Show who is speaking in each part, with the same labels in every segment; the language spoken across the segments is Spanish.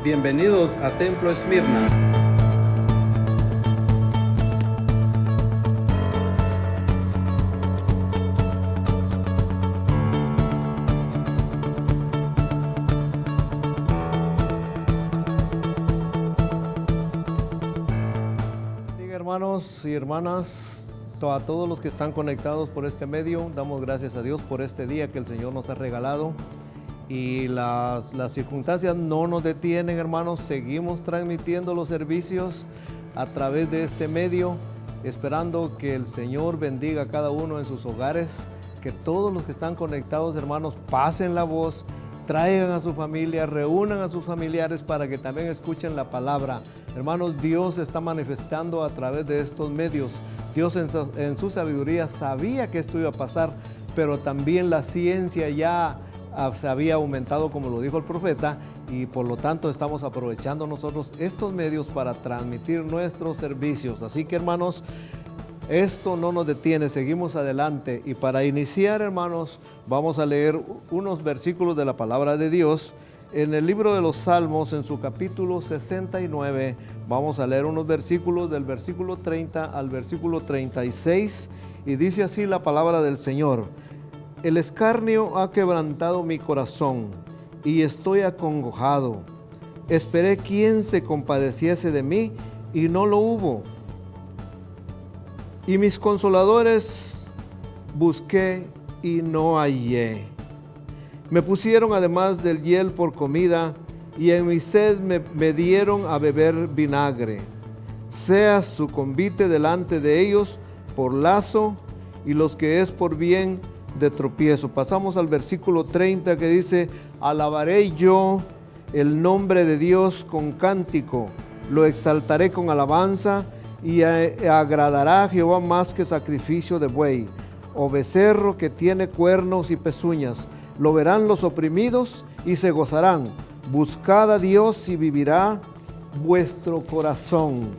Speaker 1: Bienvenidos a Templo Esmirna.
Speaker 2: Hermanos y hermanas, a todos los que están conectados por este medio, damos gracias a Dios por este día que el Señor nos ha regalado. Y las circunstancias no nos detienen, hermanos. Seguimos transmitiendo los servicios a través de este medio, esperando que el Señor bendiga a cada uno en sus hogares, que todos los que están conectados, hermanos, pasen la voz, traigan a su familia, reúnan a sus familiares para que también escuchen la palabra. Hermanos, Dios se está manifestando a través de estos medios. Dios en su sabiduría sabía que esto iba a pasar, pero también la ciencia ya se había aumentado, como lo dijo el profeta, y por lo tanto estamos aprovechando nosotros estos medios para transmitir nuestros servicios. Así que, hermanos, esto no nos detiene, seguimos adelante. Y para iniciar, hermanos, vamos a leer unos versículos de la palabra de Dios. En el libro de los Salmos, en su capítulo 69, vamos a leer unos versículos del versículo 30 al versículo 36, y dice así la palabra del Señor: El escarnio ha quebrantado mi corazón, y estoy acongojado. Esperé quien se compadeciese de mí, y no lo hubo. Y mis consoladores busqué, y no hallé. Me pusieron además del hiel por comida, y en mi sed me dieron a beber vinagre. Sea su convite delante de ellos por lazo, y los que es por bien de tropiezo. Pasamos al versículo 30 que dice: Alabaré yo el nombre de Dios con cántico, lo exaltaré con alabanza, y agradará a Jehová más que sacrificio de buey, o becerro que tiene cuernos y pezuñas. Lo verán los oprimidos y se gozarán. Buscad a Dios y vivirá vuestro corazón,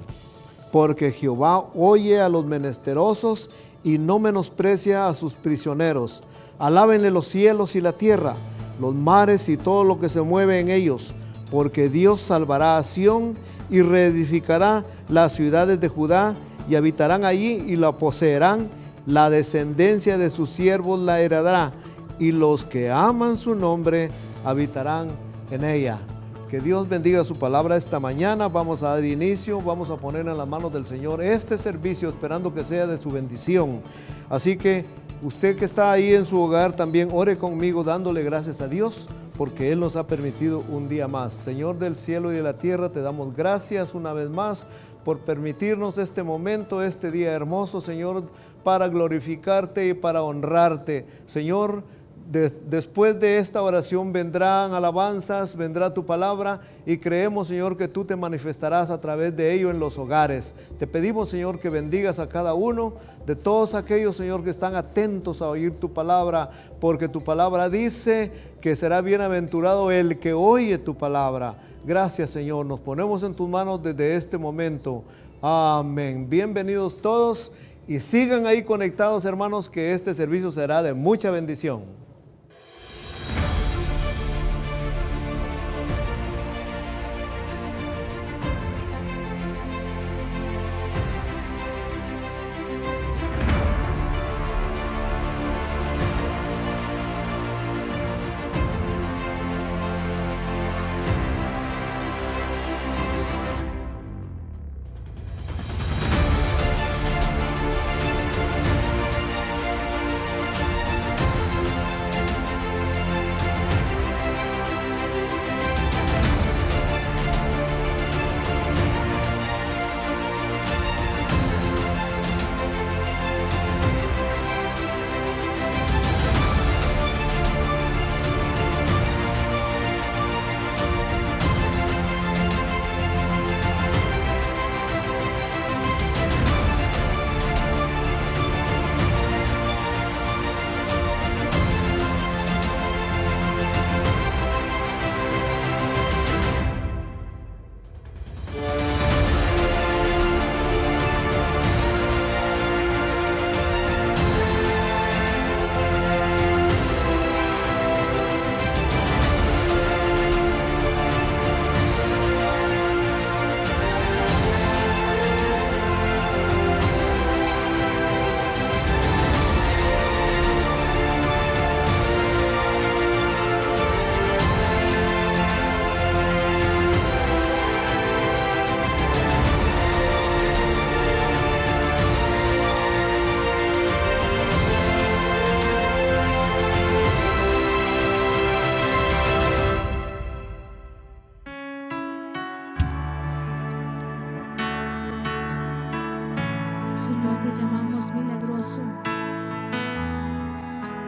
Speaker 2: porque Jehová oye a los menesterosos y no menosprecia a sus prisioneros. Alábenle los cielos y la tierra, los mares y todo lo que se mueve en ellos, porque Dios salvará a Sión y reedificará las ciudades de Judá, y habitarán allí y la poseerán. La descendencia de sus siervos la heredará, y los que aman su nombre habitarán en ella. Que Dios bendiga su palabra esta mañana. Vamos a dar inicio, vamos a poner en las manos del Señor este servicio, esperando que sea de su bendición. Así que usted que está ahí en su hogar, también ore conmigo dándole gracias a Dios, porque Él nos ha permitido un día más. Señor del cielo y de la tierra, te damos gracias una vez más por permitirnos este momento, este día hermoso, Señor, para glorificarte y para honrarte. Señor, después de esta oración vendrán alabanzas, vendrá tu palabra, y creemos, Señor, que tú te manifestarás a través de ello en los hogares. Te pedimos, Señor, que bendigas a cada uno de todos aquellos, Señor, que están atentos a oír tu palabra, porque tu palabra dice que será bienaventurado el que oye tu palabra. Gracias, Señor, nos ponemos en tus manos desde este momento. Amén. Bienvenidos todos, y sigan ahí conectados, hermanos, que este servicio será de mucha bendición.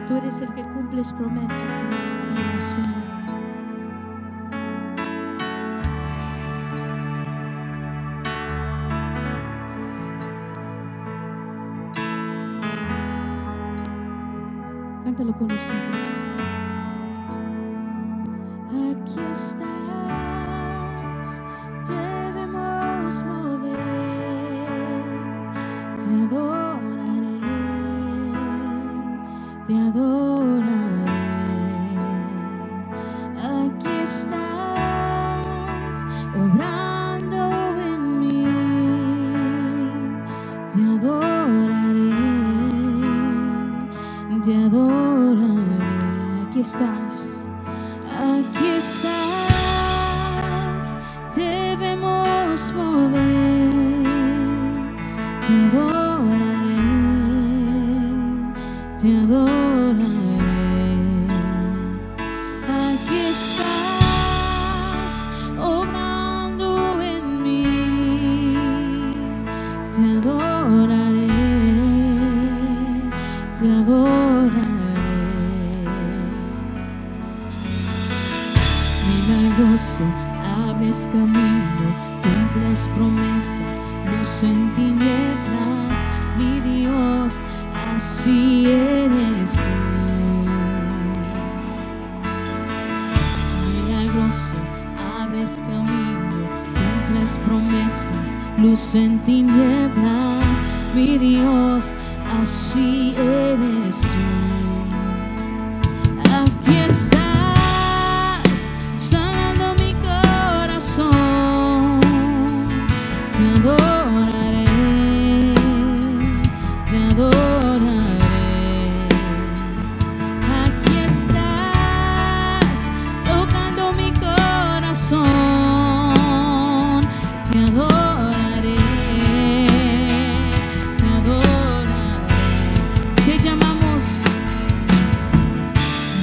Speaker 3: Tú eres el que cumples promesas en nuestras vidas, Señor. Cántalo con nosotros. Aquí estás, debemos mover, te adoraré, aquí estás, obrando en mí, te adoraré, aquí estás, debemos mover, te adoraré, aquí estás, obrando en mí, te adoraré, te adoraré. Milagroso, abres camino, cumples promesas, luz en tinieblas, mi Dios, así eres tú. Milagroso, abres camino, cumples promesas, luz en tinieblas, mi Dios, así eres tú. Aquí estás, sanando mi corazón, te adoraré, te adoraré. Aquí estás, tocando mi corazón, te adoraré, te adoraré. Te llamamos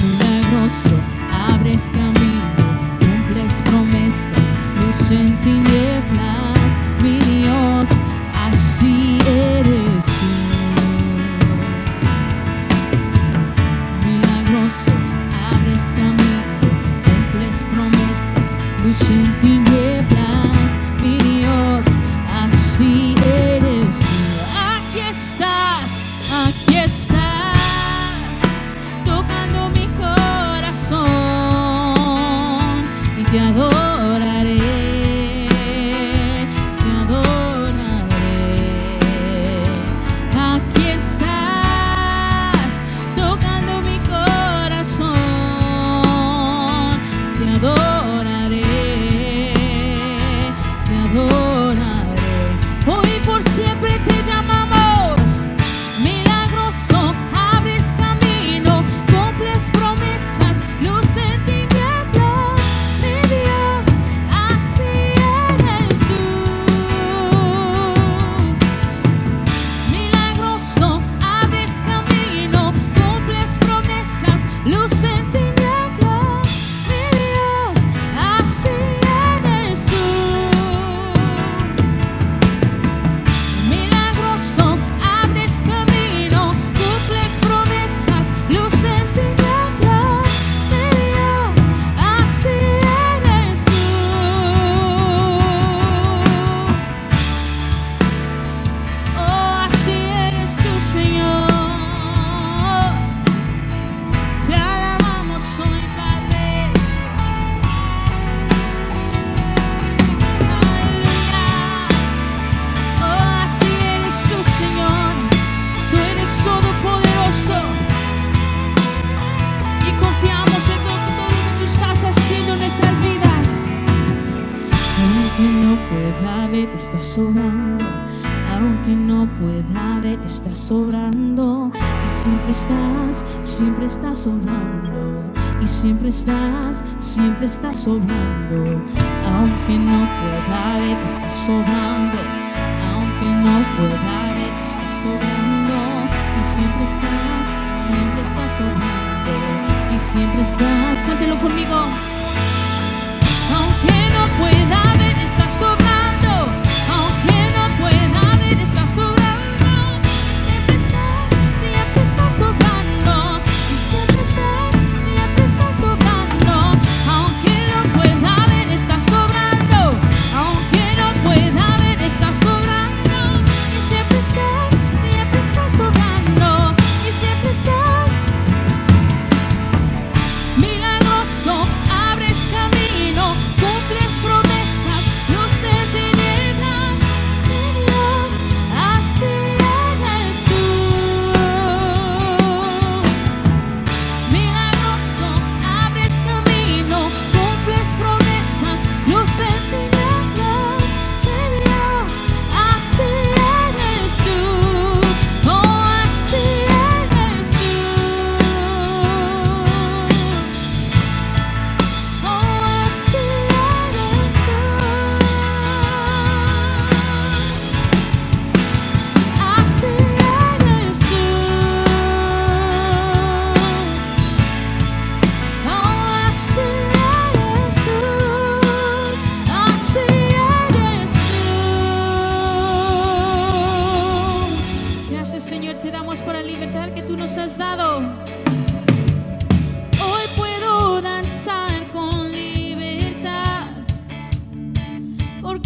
Speaker 3: milagroso, abres camino, cumples promesas, luz en tinieblas, mi Dios, así eres tú. Milagroso, abres camino, cumples promesas, luz en tinieblas, mi Dios, así eres tú. Aquí estás, tocando mi corazón y te adoraré, te adoraré. Aquí estás, tocando mi corazón, te adoraré, te adoraré. Hoy por siempre te llamamos. Milagroso, abres camino, cumples promesas, luz en tinieblas, mi Dios, así eres tú. Milagroso, abres camino, cumples promesas, luz en tinieblas, mi Dios, así eres tú. Milagroso, abres camino, cumples promesas, luz en tinieblas, mi Dios, así eres tú. Oh, así eres tú, Señor. Te alabamos hoy, Padre. Aleluya. Oh, así eres tú, Señor. Tú eres todopoderoso y confiamos en todo lo que tú estás haciendo en nuestras vidas. Aunque no pueda ver, estás sobrando. Aunque no pueda ver, estás sobrando. Y siempre estás sobrando. Y siempre estás sobrando. Aunque no pueda ver, estás sobrando. Aunque no pueda ver, estás sobrando. Y siempre estás sobrando. Y siempre estás, cántelo conmigo. Aunque no pueda ver, estás sobrando. Aunque no pueda ver, estás sobrando. Siempre estás sobrando. Y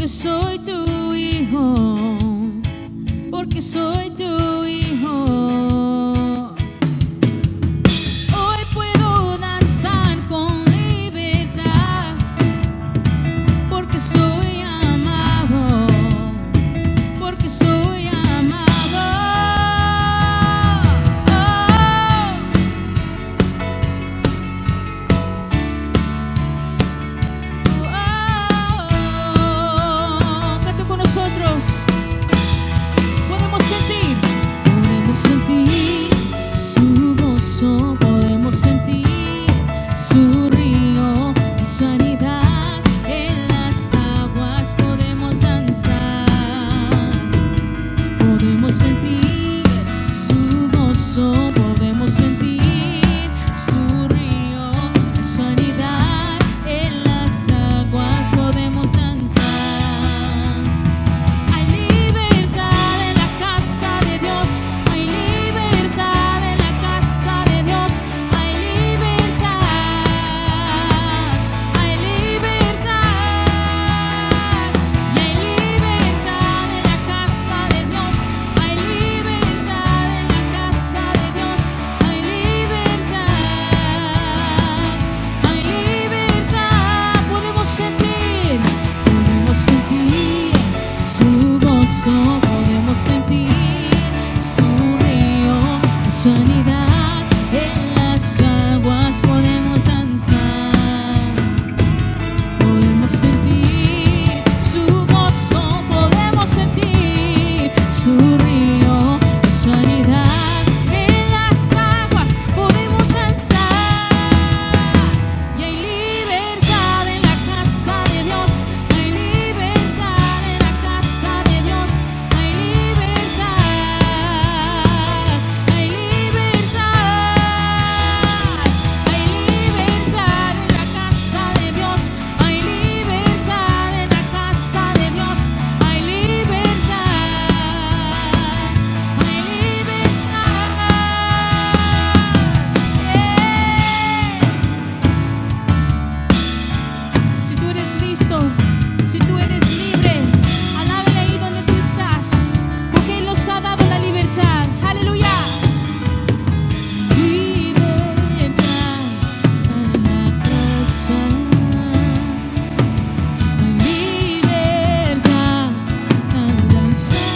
Speaker 3: porque soy tu hijo, porque soy tu hijo. Hoy puedo danzar con libertad, porque soy amado, porque soy amado. Canta con nosotros. Podemos sentir su gozo, podemos sentir su río de sanidad. En las aguas podemos danzar, podemos sentir su gozo, podemos sentir su río de sanidad. En las aguas podemos danzar. Hay libertad en la casa de Dios, hay libertad en la casa de Dios, hay libertad, hay libertad, y hay libertad en la casa de Dios, hay libertad en la casa de Dios, hay libertad, podemos sentir su gozo, podemos sentir su río de sanidad. En las aguas podemos danzar, podemos sentir su gozo, podemos sentir su río de sanidad. En las aguas podemos danzar, y hay libertad en la casa de Dios, hay libertad en la casa de Dios, hay libertad, hay libertad, hay libertad en la casa de Dios, hay libertad en la casa de Dios, hay libertad, hay libertad. Si tú eres listo, si tú eres libre, alábale ahí donde tú estás, porque Él nos ha dado la libertad. Aleluya. Libertad en la casa, libertad al danzar,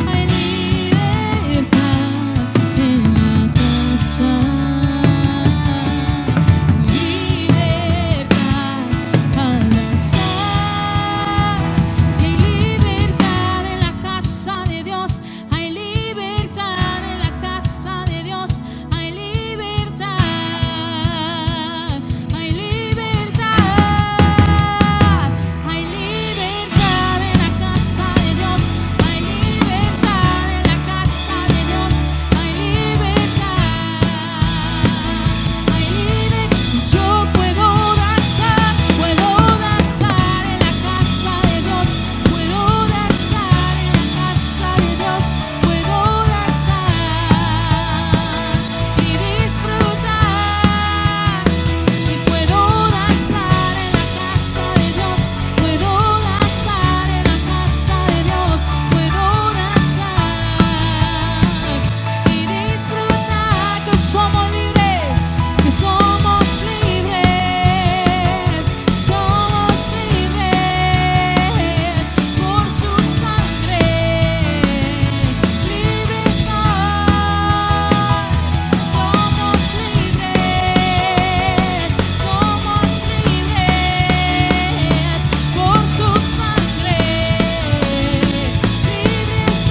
Speaker 3: hay libertad en la casa, libertad al danzar, y hay libertad en la casa de Dios, hay libertad en la casa de Dios, hay libertad, hay libertad, hay libertad en la casa de Dios, hay libertad en la casa de Dios, hay libertad, hay libertad. Yo puedo danzar en la casa de Dios, puedo danzar en la casa de Dios, puedo danzar y disfrutar, y puedo danzar en la casa de Dios, puedo danzar en la casa de Dios, puedo danzar y disfrutar, que somos libres, que somos libres, somos libres por su sangre, libres somos libres, somos libres por su sangre, libres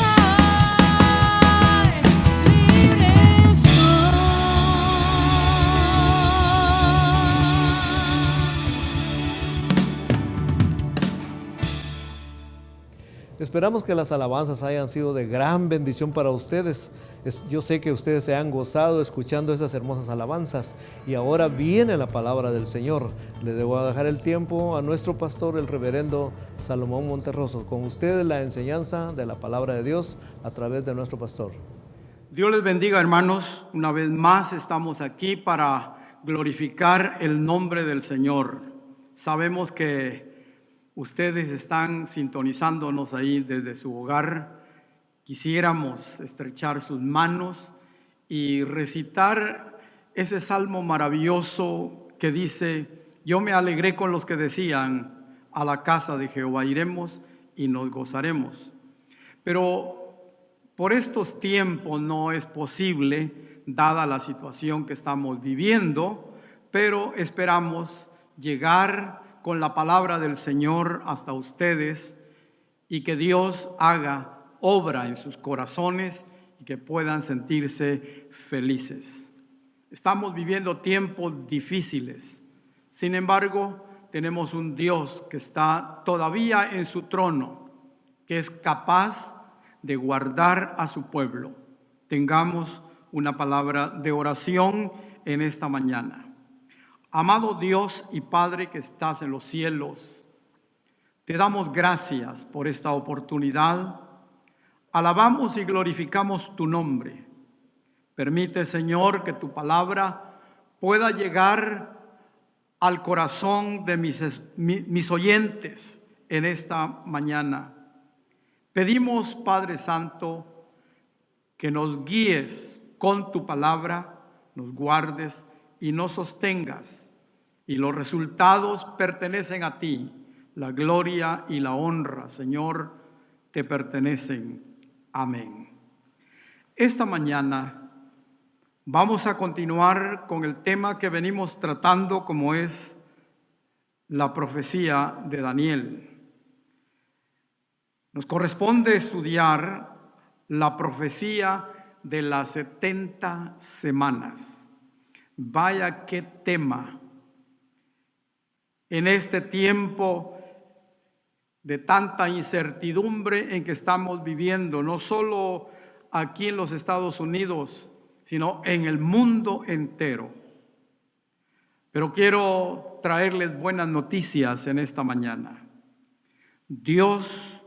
Speaker 2: Esperamos que las alabanzas hayan sido de gran bendición para ustedes. Yo sé que ustedes se han gozado escuchando esas hermosas alabanzas y ahora viene la palabra del Señor. Le debo dejar el tiempo a nuestro pastor, el reverendo Salomón Monterroso. Con ustedes la enseñanza de la palabra de Dios a través de nuestro pastor.
Speaker 4: Dios les bendiga, hermanos. Una vez más estamos aquí para glorificar el nombre del Señor. sabemos que ustedes están sintonizándonos ahí desde su hogar. Quisiéramos estrechar sus manos y recitar ese salmo maravilloso que dice: yo me alegré con los que decían, a la casa de Jehová iremos y nos gozaremos. Pero por estos tiempos no es posible, dada la situación que estamos viviendo, pero esperamos llegar con la palabra del Señor hasta ustedes y que Dios haga obra en sus corazones y que puedan sentirse felices. Estamos viviendo tiempos difíciles. Sin embargo, tenemos un Dios que está todavía en su trono, que es capaz de guardar a su pueblo. Tengamos una palabra de oración en esta mañana. Amado Dios y Padre que estás en los cielos, te damos gracias por esta oportunidad. Alabamos y glorificamos tu nombre. Permite, Señor, que tu palabra pueda llegar al corazón de mis oyentes en esta mañana. Pedimos, Padre Santo, que nos guíes con tu palabra, nos guardes y nos sostengas. Y los resultados pertenecen a ti. La gloria y la honra, Señor, te pertenecen. Amén. Esta mañana vamos a continuar con el tema que venimos tratando, como es la profecía de Daniel. Nos corresponde estudiar la profecía de las 70 semanas. Vaya qué tema. En este tiempo de tanta incertidumbre en que estamos viviendo, no solo aquí en los Estados Unidos, sino en el mundo entero. Pero quiero traerles buenas noticias en esta mañana. Dios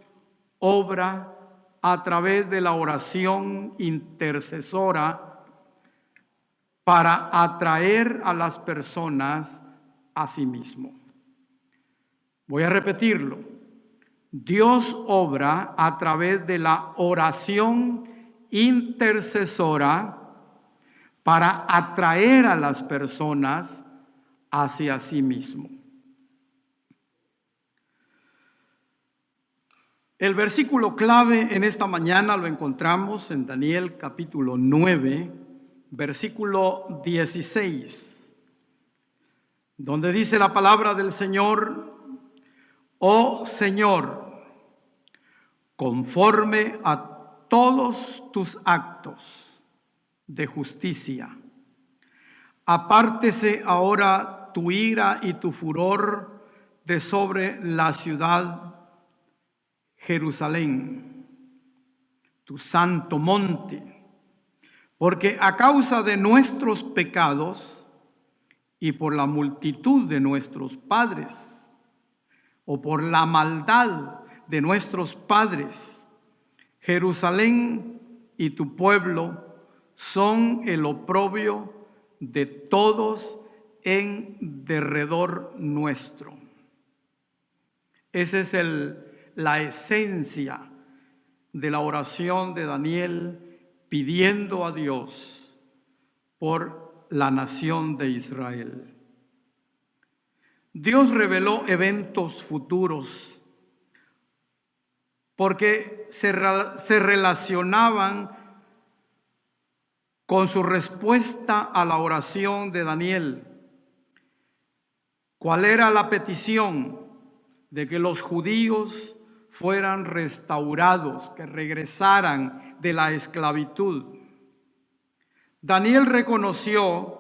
Speaker 4: obra a través de la oración intercesora para atraer a las personas a sí mismo. Voy a repetirlo. Dios obra a través de la oración intercesora para atraer a las personas hacia sí mismo. El versículo clave en esta mañana lo encontramos en Daniel capítulo 9, versículo 16, donde dice la palabra del Señor: oh Señor, conforme a todos tus actos de justicia, apártese ahora tu ira y tu furor de sobre la ciudad Jerusalén, tu santo monte, porque a causa de nuestros pecados y por la multitud de nuestros padres, o por la maldad de nuestros padres, Jerusalén y tu pueblo son el oprobio de todos en derredor nuestro. Esa es la esencia de la oración de Daniel, pidiendo a Dios por la nación de Israel. Dios reveló eventos futuros porque se relacionaban con su respuesta a la oración de Daniel. ¿Cuál era la petición? De que los judíos fueran restaurados, que regresaran de la esclavitud. Daniel reconoció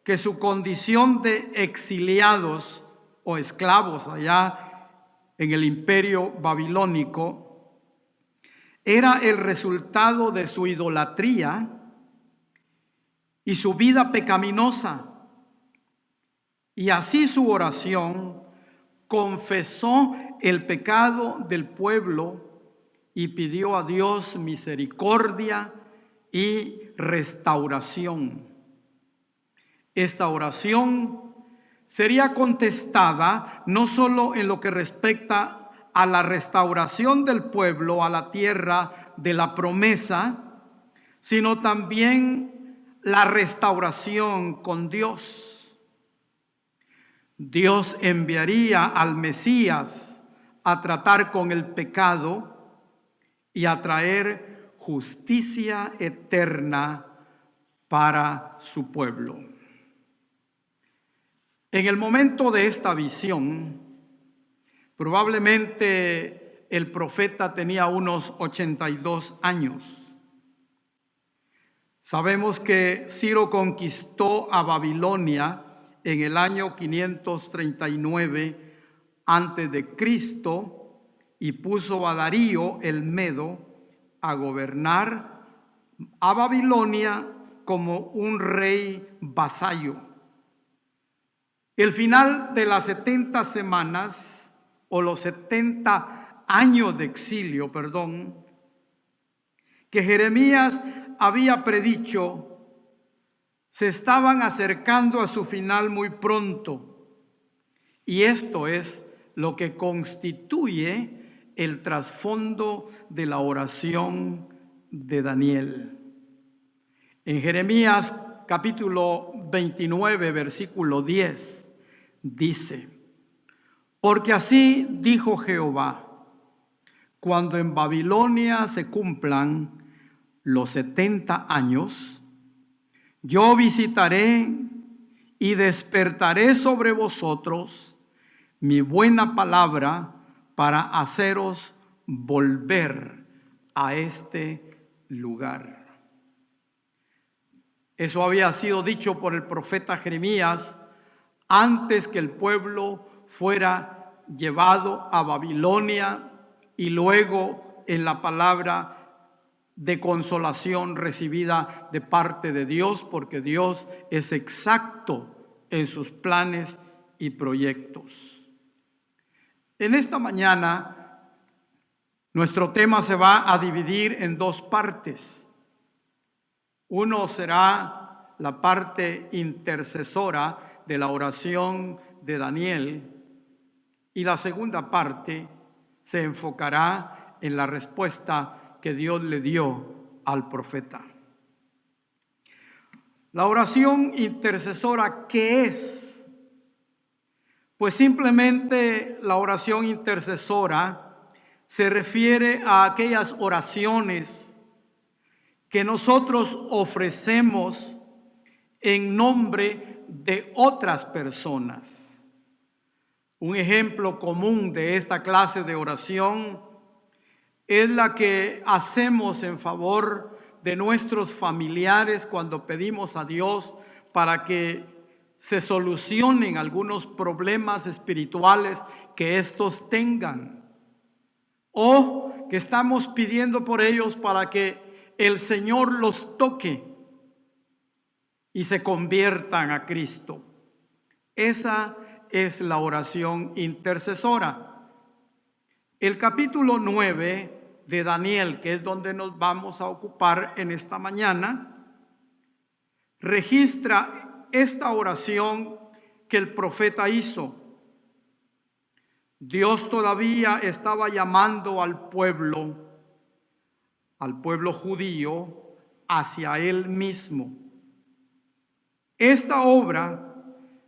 Speaker 4: que su condición de exiliados o esclavos allá en el imperio babilónico era el resultado de su idolatría y su vida pecaminosa. Y así su oración confesó el pecado del pueblo y pidió a Dios misericordia y restauración. Esta oración sería contestada no solo en lo que respecta a la restauración del pueblo a la tierra de la promesa, sino también la restauración con Dios. Dios enviaría al Mesías a tratar con el pecado y a traer justicia eterna para su pueblo. En el momento de esta visión, probablemente el profeta tenía unos 82 años. Sabemos que Ciro conquistó a Babilonia en el año 539 antes de Cristo y puso a Darío el Medo a gobernar a Babilonia como un rey vasallo. El final de las 70 semanas o los 70 años de exilio, que Jeremías había predicho, se estaban acercando a su final muy pronto. Y esto es lo que constituye el trasfondo de la oración de Daniel. En Jeremías capítulo 29, versículo 10, dice: porque así dijo Jehová, cuando en Babilonia se cumplan los 70 años, yo visitaré y despertaré sobre vosotros mi buena palabra para haceros volver a este lugar. Eso había sido dicho por el profeta Jeremías antes que el pueblo fuera llevado a Babilonia y luego en la palabra de consolación recibida de parte de Dios, porque Dios es exacto en sus planes y proyectos. En esta mañana, nuestro tema se va a dividir en dos partes. Uno será la parte intercesora de la oración de Daniel y la segunda parte se enfocará en la respuesta que Dios le dio al profeta. La oración intercesora, ¿qué es? Pues simplemente la oración intercesora se refiere a aquellas oraciones que nosotros ofrecemos en nombre de otras personas. Un ejemplo común de esta clase de oración es la que hacemos en favor de nuestros familiares cuando pedimos a Dios para que se solucionen algunos problemas espirituales que estos tengan, o que estamos pidiendo por ellos para que el Señor los toque y se conviertan a Cristo. Esa es la oración intercesora. El capítulo 9 de Daniel, que es donde nos vamos a ocupar en esta mañana, registra esta oración que el profeta hizo. Dios todavía estaba llamando al pueblo judío hacia él mismo. Esta obra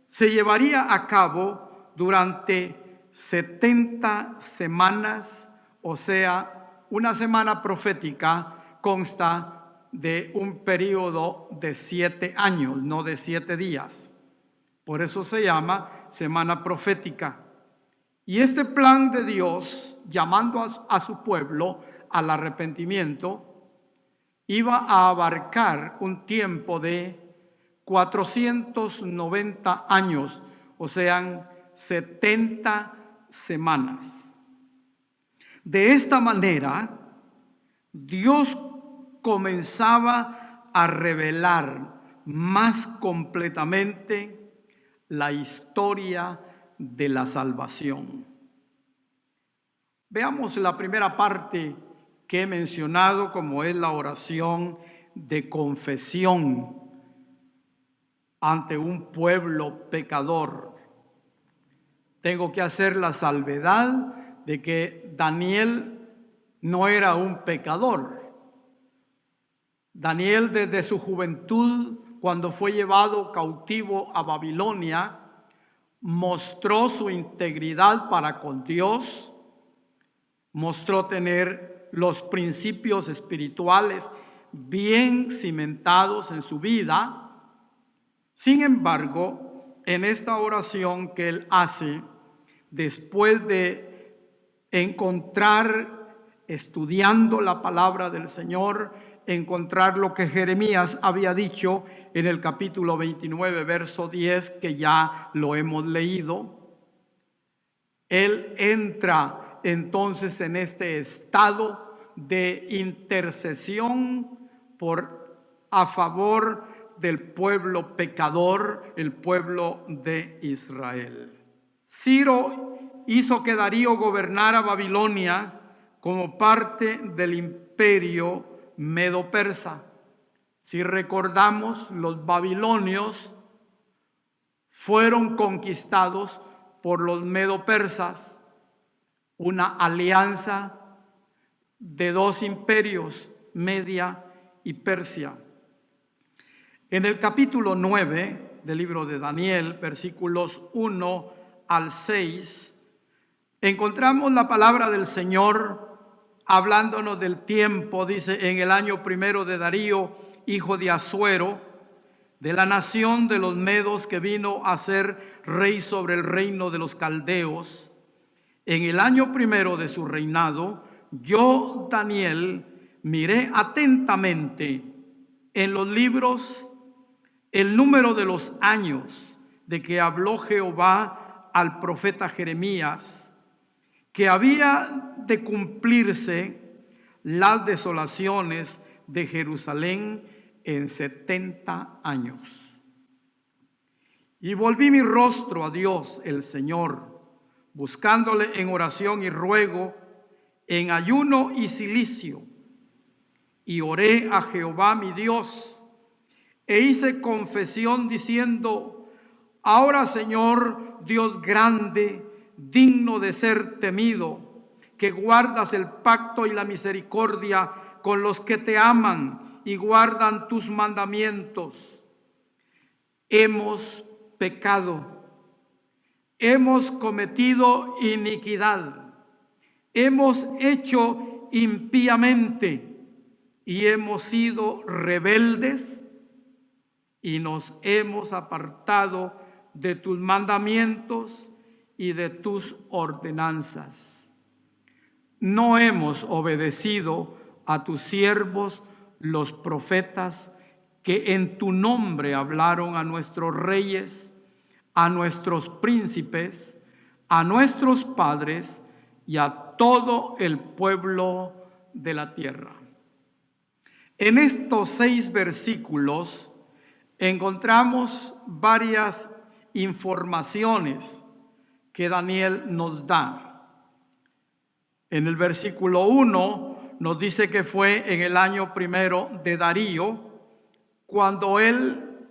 Speaker 4: se llevaría a cabo durante 70 semanas, o sea, una semana profética consta de un periodo de 7 años, no de 7 días. Por eso se llama semana profética. Y este plan de Dios, llamando a su pueblo al arrepentimiento, iba a abarcar un tiempo de 490 años, o sea, 70 semanas. De esta manera, Dios comenzaba a revelar más completamente la historia de la salvación. Veamos la primera parte que he mencionado, como es la oración de confesión ante un pueblo pecador. Tengo que hacer la salvedad de que Daniel no era un pecador. Daniel, desde su juventud, cuando fue llevado cautivo a Babilonia, mostró su integridad para con Dios, mostró tener los principios espirituales bien cimentados en su vida. Sin embargo, en esta oración que él hace, después de encontrar, estudiando la palabra del Señor, encontrar lo que Jeremías había dicho en el capítulo 29, verso 10, que ya lo hemos leído, él entra entonces en este estado de intercesión a favor del pueblo pecador, el pueblo de Israel. Ciro hizo que Darío gobernara Babilonia como parte del imperio medo-persa. Si recordamos, los babilonios fueron conquistados por los medo-persas, una alianza de dos imperios, Media y Persia. En el capítulo 9 del libro de Daniel, versículos 1 al 6, encontramos la palabra del Señor hablándonos del tiempo. Dice: en el año primero de Darío, hijo de Asuero, de la nación de los medos, que vino a ser rey sobre el reino de los caldeos, en el año primero de su reinado, yo, Daniel, miré atentamente en los libros el número de los años de que habló Jehová al profeta Jeremías, que había de cumplirse las desolaciones de Jerusalén en 70 años. Y volví mi rostro a Dios el Señor, buscándole en oración y ruego, en ayuno y cilicio, y oré a Jehová mi Dios, e hice confesión diciendo: ahora, Señor, Dios grande, digno de ser temido, que guardas el pacto y la misericordia con los que te aman y guardan tus mandamientos. Hemos pecado, hemos cometido iniquidad, hemos hecho impíamente y hemos sido rebeldes y nos hemos apartado de tus mandamientos y de tus ordenanzas. No hemos obedecido a tus siervos los profetas, que en tu nombre hablaron a nuestros reyes, a nuestros príncipes, a nuestros padres y a todo el pueblo de la tierra. En estos 6 versículos encontramos varias informaciones que Daniel nos da. En el versículo 1 nos dice que fue en el año primero de Darío cuando él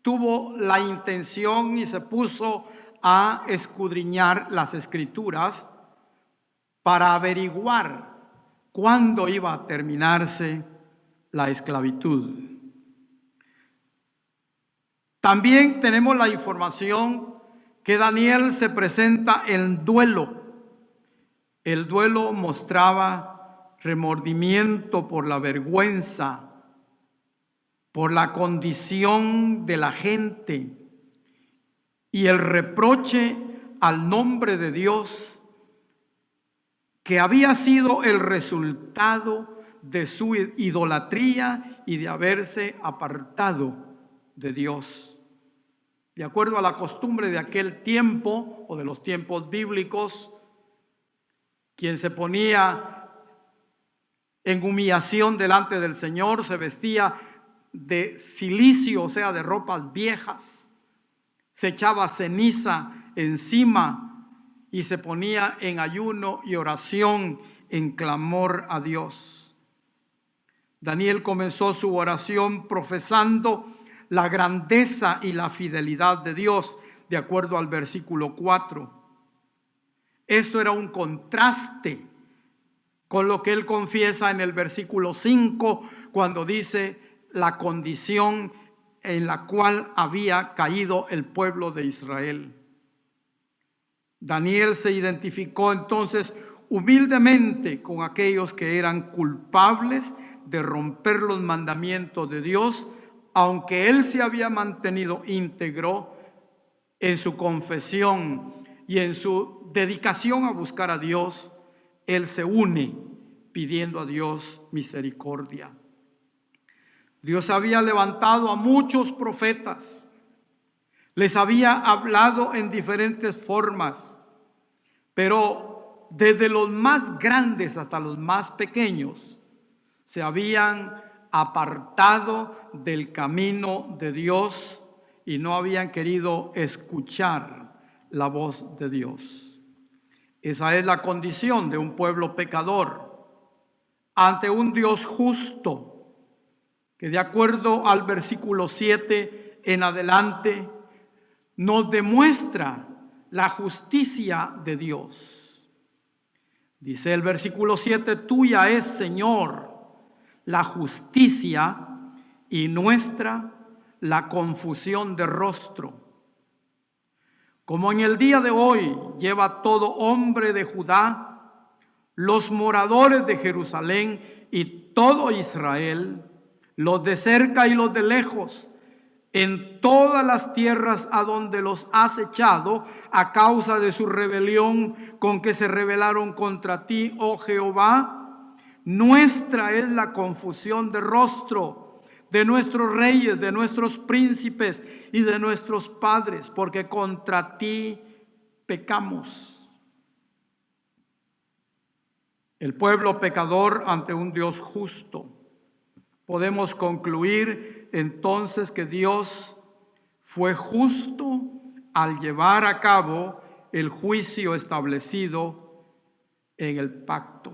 Speaker 4: tuvo la intención y se puso a escudriñar las escrituras para averiguar cuándo iba a terminarse la esclavitud. También tenemos la información que Daniel se presenta en duelo. El duelo mostraba remordimiento por la vergüenza, por la condición de la gente y el reproche al nombre de Dios, que había sido el resultado de su idolatría y de haberse apartado de Dios. De acuerdo a la costumbre de aquel tiempo o de los tiempos bíblicos, quien se ponía en humillación delante del Señor se vestía de cilicio, o sea, de ropas viejas, se echaba ceniza encima y se ponía en ayuno y oración, en clamor a Dios. Daniel comenzó su oración profesando la grandeza y la fidelidad de Dios, de acuerdo al versículo 4. Esto era un contraste con lo que él confiesa en el versículo 5, cuando dice la condición en la cual había caído el pueblo de Israel. Daniel se identificó entonces humildemente con aquellos que eran culpables de romper los mandamientos de Dios, aunque él se había mantenido íntegro en su confesión y en su dedicación a buscar a Dios. Él se une pidiendo a Dios misericordia. Dios había levantado a muchos profetas, les había hablado en diferentes formas, pero desde los más grandes hasta los más pequeños se habían apartado del camino de Dios y no habían querido escuchar la voz de Dios. Esa es la condición de un pueblo pecador ante un Dios justo, que de acuerdo al versículo 7 en adelante nos demuestra la justicia de Dios. Dice el versículo 7, tuya es, Señor, la justicia y nuestra la confusión de rostro. Como en el día de hoy lleva todo hombre de Judá, los moradores de Jerusalén y todo Israel, los de cerca y los de lejos, en todas las tierras a donde los has echado a causa de su rebelión con que se rebelaron contra ti, oh Jehová, nuestra es la confusión de rostro de nuestros reyes, de nuestros príncipes y de nuestros padres, porque contra ti pecamos. El pueblo pecador ante un Dios justo. Podemos concluir entonces que Dios fue justo al llevar a cabo el juicio establecido en el pacto.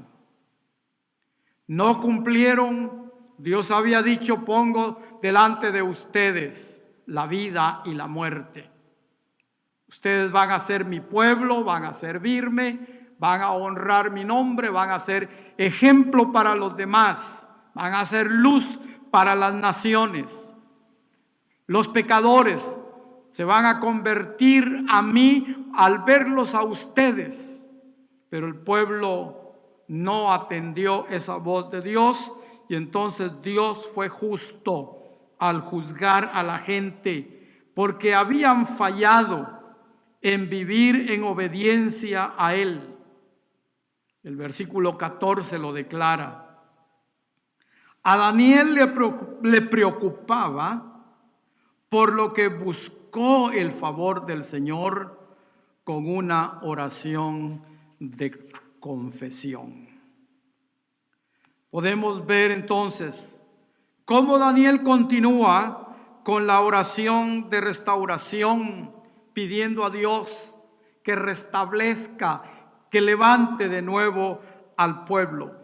Speaker 4: No cumplieron. Dios había dicho, pongo delante de ustedes la vida y la muerte. Ustedes van a ser mi pueblo, van a servirme, van a honrar mi nombre, van a ser ejemplo para los demás, van a ser luz para las naciones. Los pecadores se van a convertir a mí al verlos a ustedes, pero el pueblo no atendió esa voz de Dios. Y entonces Dios fue justo al juzgar a la gente, porque habían fallado en vivir en obediencia a Él. El versículo 14 lo declara. A Daniel le preocupaba por lo que buscó el favor del Señor con una oración de confesión. Podemos ver entonces cómo Daniel continúa con la oración de restauración, pidiendo a Dios que restablezca, que levante de nuevo al pueblo.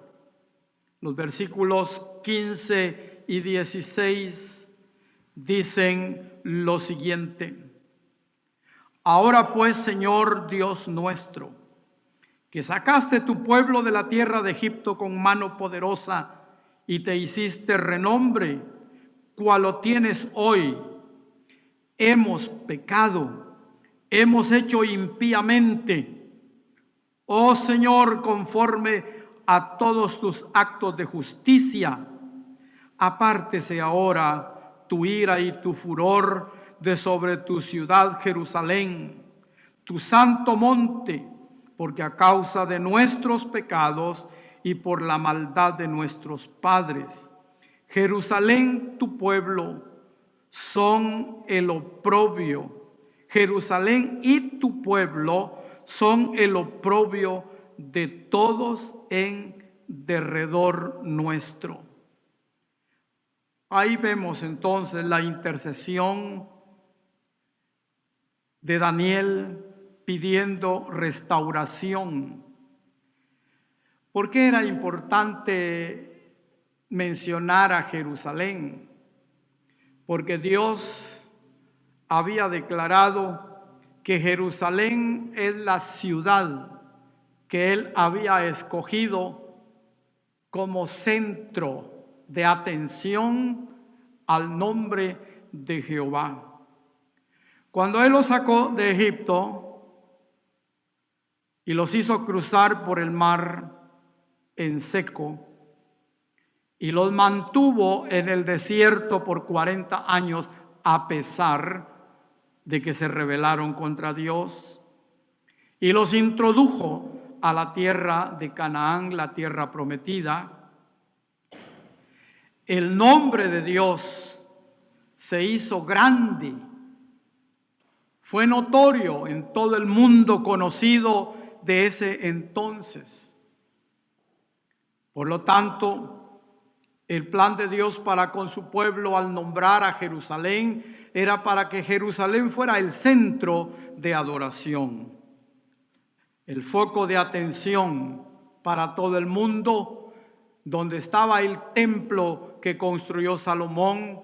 Speaker 4: Los versículos 15 y 16 dicen lo siguiente: ahora pues, Señor Dios nuestro, que sacaste tu pueblo de la tierra de Egipto con mano poderosa y te hiciste renombre, cual lo tienes hoy. Hemos pecado, hemos hecho impíamente. Oh Señor, conforme a todos tus actos de justicia, apártese ahora tu ira y tu furor de sobre tu ciudad Jerusalén, tu santo monte, porque a causa de nuestros pecados y por la maldad de nuestros padres, Jerusalén, tu pueblo, son el oprobio. Jerusalén y tu pueblo son el oprobio de todos en derredor nuestro. Ahí vemos entonces la intercesión de Daniel pidiendo restauración. ¿Por qué era importante mencionar a Jerusalén? Porque Dios había declarado que Jerusalén es la ciudad que él había escogido como centro de atención al nombre de Jehová. Cuando él los sacó de Egipto y los hizo cruzar por el mar en seco y los mantuvo en el desierto por 40 años a pesar de que se rebelaron contra Dios, y los introdujo a la tierra de Canaán, la tierra prometida, el nombre de Dios se hizo grande, fue notorio en todo el mundo conocido de ese entonces. Por lo tanto, el plan de Dios para con su pueblo al nombrar a Jerusalén era para que Jerusalén fuera el centro de adoración, el foco de atención para todo el mundo, donde estaba el templo que construyó Salomón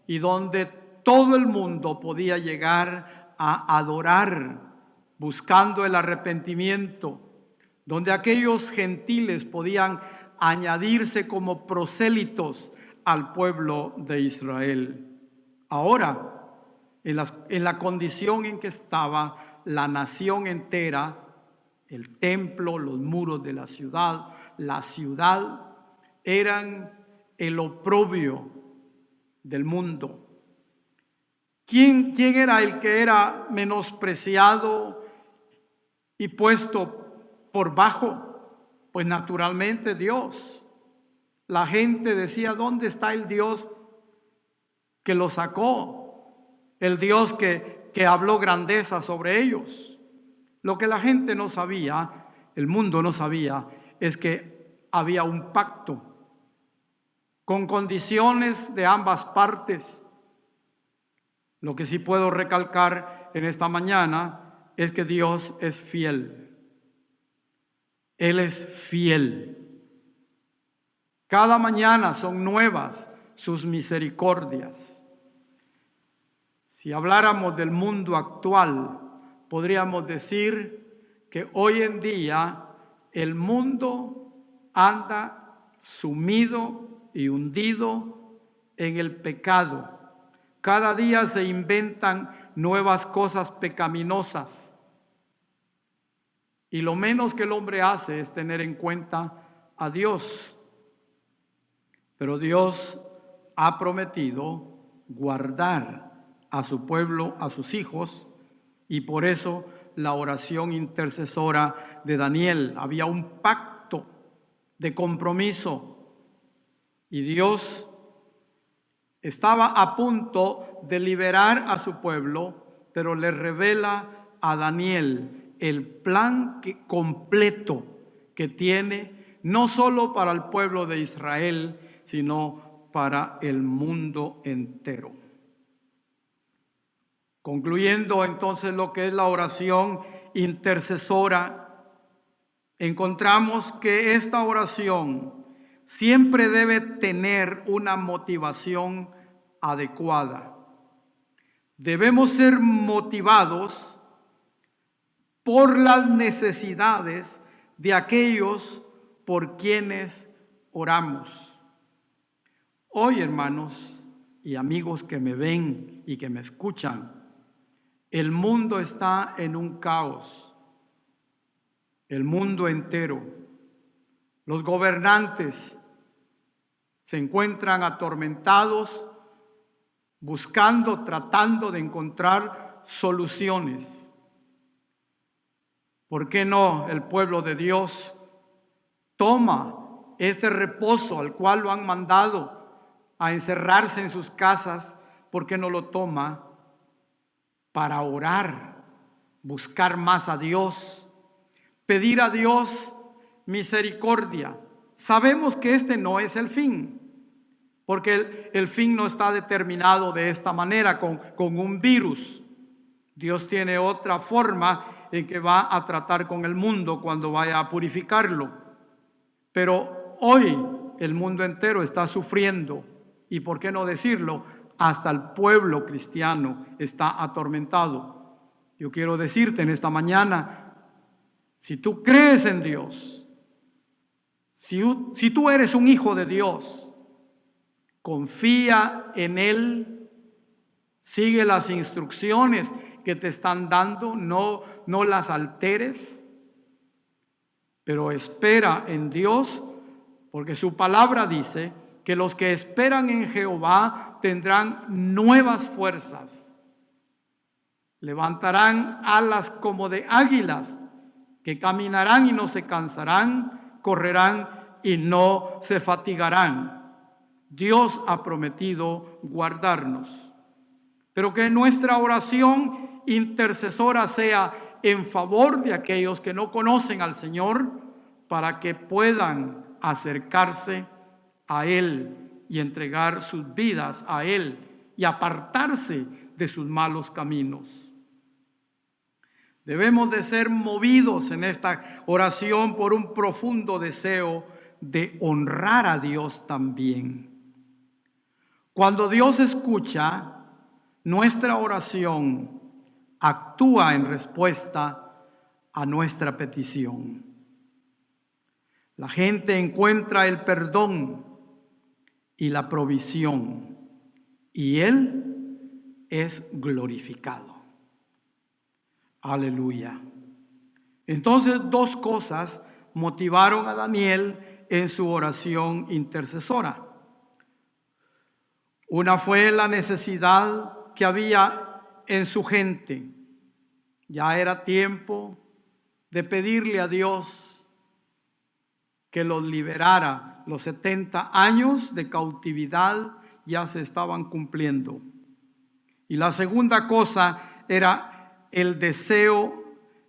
Speaker 4: y donde todo el mundo podía llegar a adorar buscando el arrepentimiento, donde aquellos gentiles podían añadirse como prosélitos al pueblo de Israel. Ahora, en la condición en que estaba la nación entera, el templo, los muros de la ciudad, eran el oprobio del mundo. ¿Quién era el que era menospreciado y puesto por bajo? Pues naturalmente Dios. La gente decía, ¿dónde está el Dios que lo sacó? El Dios que habló grandeza sobre ellos. Lo que la gente no sabía, el mundo no sabía, es que había un pacto con condiciones de ambas partes. Lo que sí puedo recalcar en esta mañana es que Dios es fiel. Él es fiel. Cada mañana son nuevas sus misericordias. Si habláramos del mundo actual, podríamos decir que hoy en día el mundo anda sumido y hundido en el pecado. Cada día se inventan nuevas cosas pecaminosas. Y lo menos que el hombre hace es tener en cuenta a Dios. Pero Dios ha prometido guardar a su pueblo, a sus hijos, y por eso la oración intercesora de Daniel. Había un pacto de compromiso y Dios estaba a punto de liberar a su pueblo, pero le revela a Daniel el plan completo que tiene, no solo para el pueblo de Israel, sino para el mundo entero. Concluyendo entonces lo que es la oración intercesora, encontramos que esta oración siempre debe tener una motivación adecuada. Debemos ser motivados por las necesidades de aquellos por quienes oramos. Hoy, hermanos y amigos que me ven y que me escuchan, el mundo está en un caos, el mundo entero. Los gobernantes se encuentran atormentados, tratando de encontrar soluciones. ¿Por qué no el pueblo de Dios toma este reposo al cual lo han mandado a encerrarse en sus casas? ¿Por qué no lo toma para orar, buscar más a Dios, pedir a Dios misericordia? Sabemos que este no es el fin, porque el fin no está determinado de esta manera con un virus. Dios tiene otra forma en que va a tratar con el mundo cuando vaya a purificarlo. Pero hoy el mundo entero está sufriendo, y por qué no decirlo, hasta el pueblo cristiano está atormentado. Yo quiero decirte en esta mañana, Si tú crees en Dios, si tú eres un hijo de Dios, confía en Él, sigue las instrucciones que te están dando, no las alteres, pero espera en Dios, porque su palabra dice que los que esperan en Jehová tendrán nuevas fuerzas, levantarán alas como de águilas, que caminarán y no se cansarán, correrán y no se fatigarán. Dios ha prometido guardarnos. Pero que nuestra oración intercesora sea en favor de aquellos que no conocen al Señor, para que puedan acercarse a Él y entregar sus vidas a Él y apartarse de sus malos caminos. Debemos de ser movidos en esta oración por un profundo deseo de honrar a Dios también. Cuando Dios escucha nuestra oración, actúa en respuesta a nuestra petición. La gente encuentra el perdón y la provisión, y Él es glorificado. Aleluya. Entonces, dos cosas motivaron a Daniel en su oración intercesora. Una fue la necesidad que había en su gente. Ya era tiempo de pedirle a Dios que los liberara. Los 70 años de cautividad ya se estaban cumpliendo. Y la segunda cosa era el deseo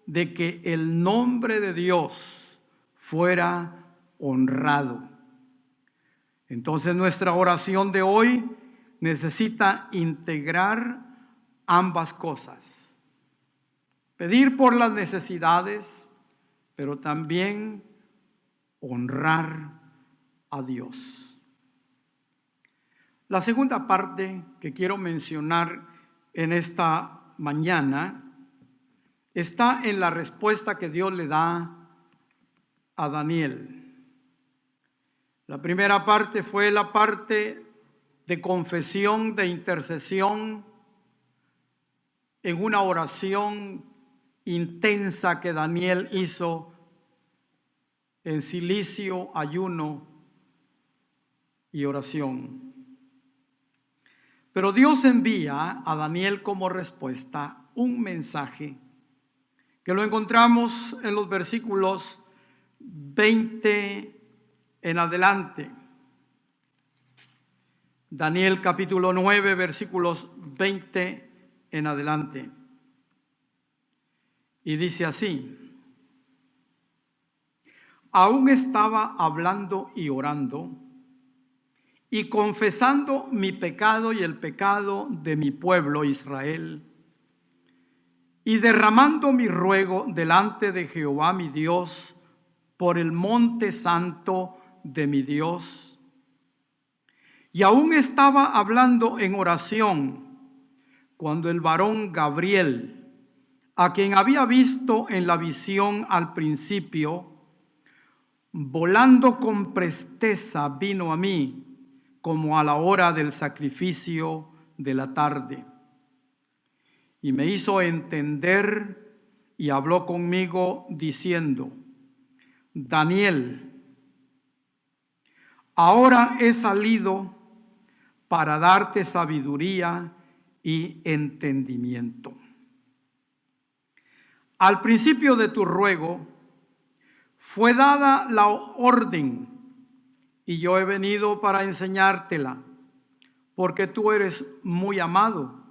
Speaker 4: de que el nombre de Dios fuera honrado. Entonces nuestra oración de hoy necesita integrar ambas cosas. Pedir por las necesidades, pero también honrar a Dios. La segunda parte que quiero mencionar en esta mañana está en la respuesta que Dios le da a Daniel. La primera parte fue la parte de confesión, de intercesión, en una oración intensa que Daniel hizo en silicio, ayuno y oración. Pero Dios envía a Daniel como respuesta un mensaje que lo encontramos en los versículos 20 en adelante. Daniel capítulo 9, versículos 20 en adelante. Y dice así: aún estaba hablando y orando y confesando mi pecado y el pecado de mi pueblo Israel, y derramando mi ruego delante de Jehová mi Dios por el monte santo de mi Dios. Y aún estaba hablando en oración cuando el varón Gabriel, a quien había visto en la visión al principio, volando con presteza vino a mí como a la hora del sacrificio de la tarde. Y me hizo entender y habló conmigo diciendo: Daniel, ahora he salido para darte sabiduría y entendimiento. Al principio de tu ruego fue dada la orden, y yo he venido para enseñártela, porque tú eres muy amado.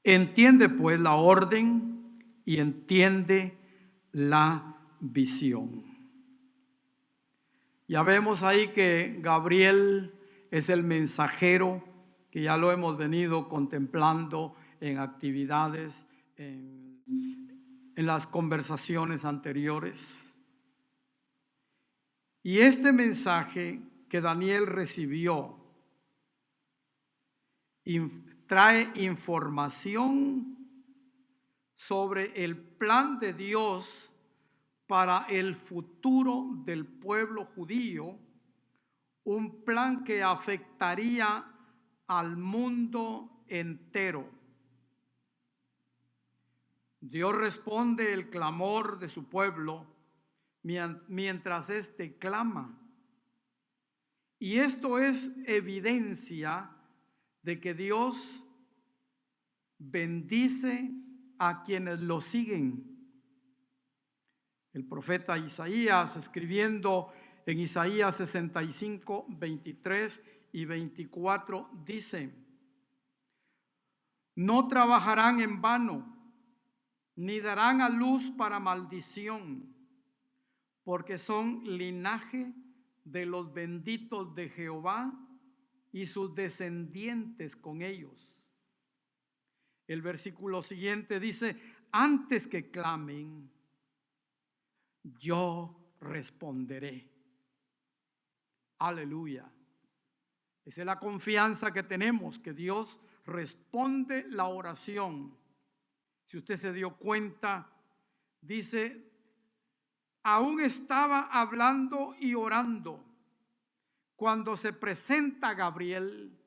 Speaker 4: Entiende pues la orden y entiende la visión. Ya vemos ahí que Gabriel es el mensajero, que ya lo hemos venido contemplando en actividades, en las conversaciones anteriores. Y este mensaje que Daniel recibió trae información sobre el plan de Dios para el futuro del pueblo judío, un plan que afectaría al mundo entero. Dios responde el clamor de su pueblo mientras éste clama. Y esto es evidencia de que Dios bendice a quienes lo siguen. El profeta Isaías, escribiendo en Isaías 65, 23 y 24, dice: no trabajarán en vano, ni darán a luz para maldición, porque son linaje de los benditos de Jehová y sus descendientes con ellos. El versículo siguiente dice: antes que clamen, yo responderé. Aleluya. Esa es la confianza que tenemos, que Dios responde la oración. Si usted se dio cuenta, dice: aún estaba hablando y orando cuando se presenta Gabriel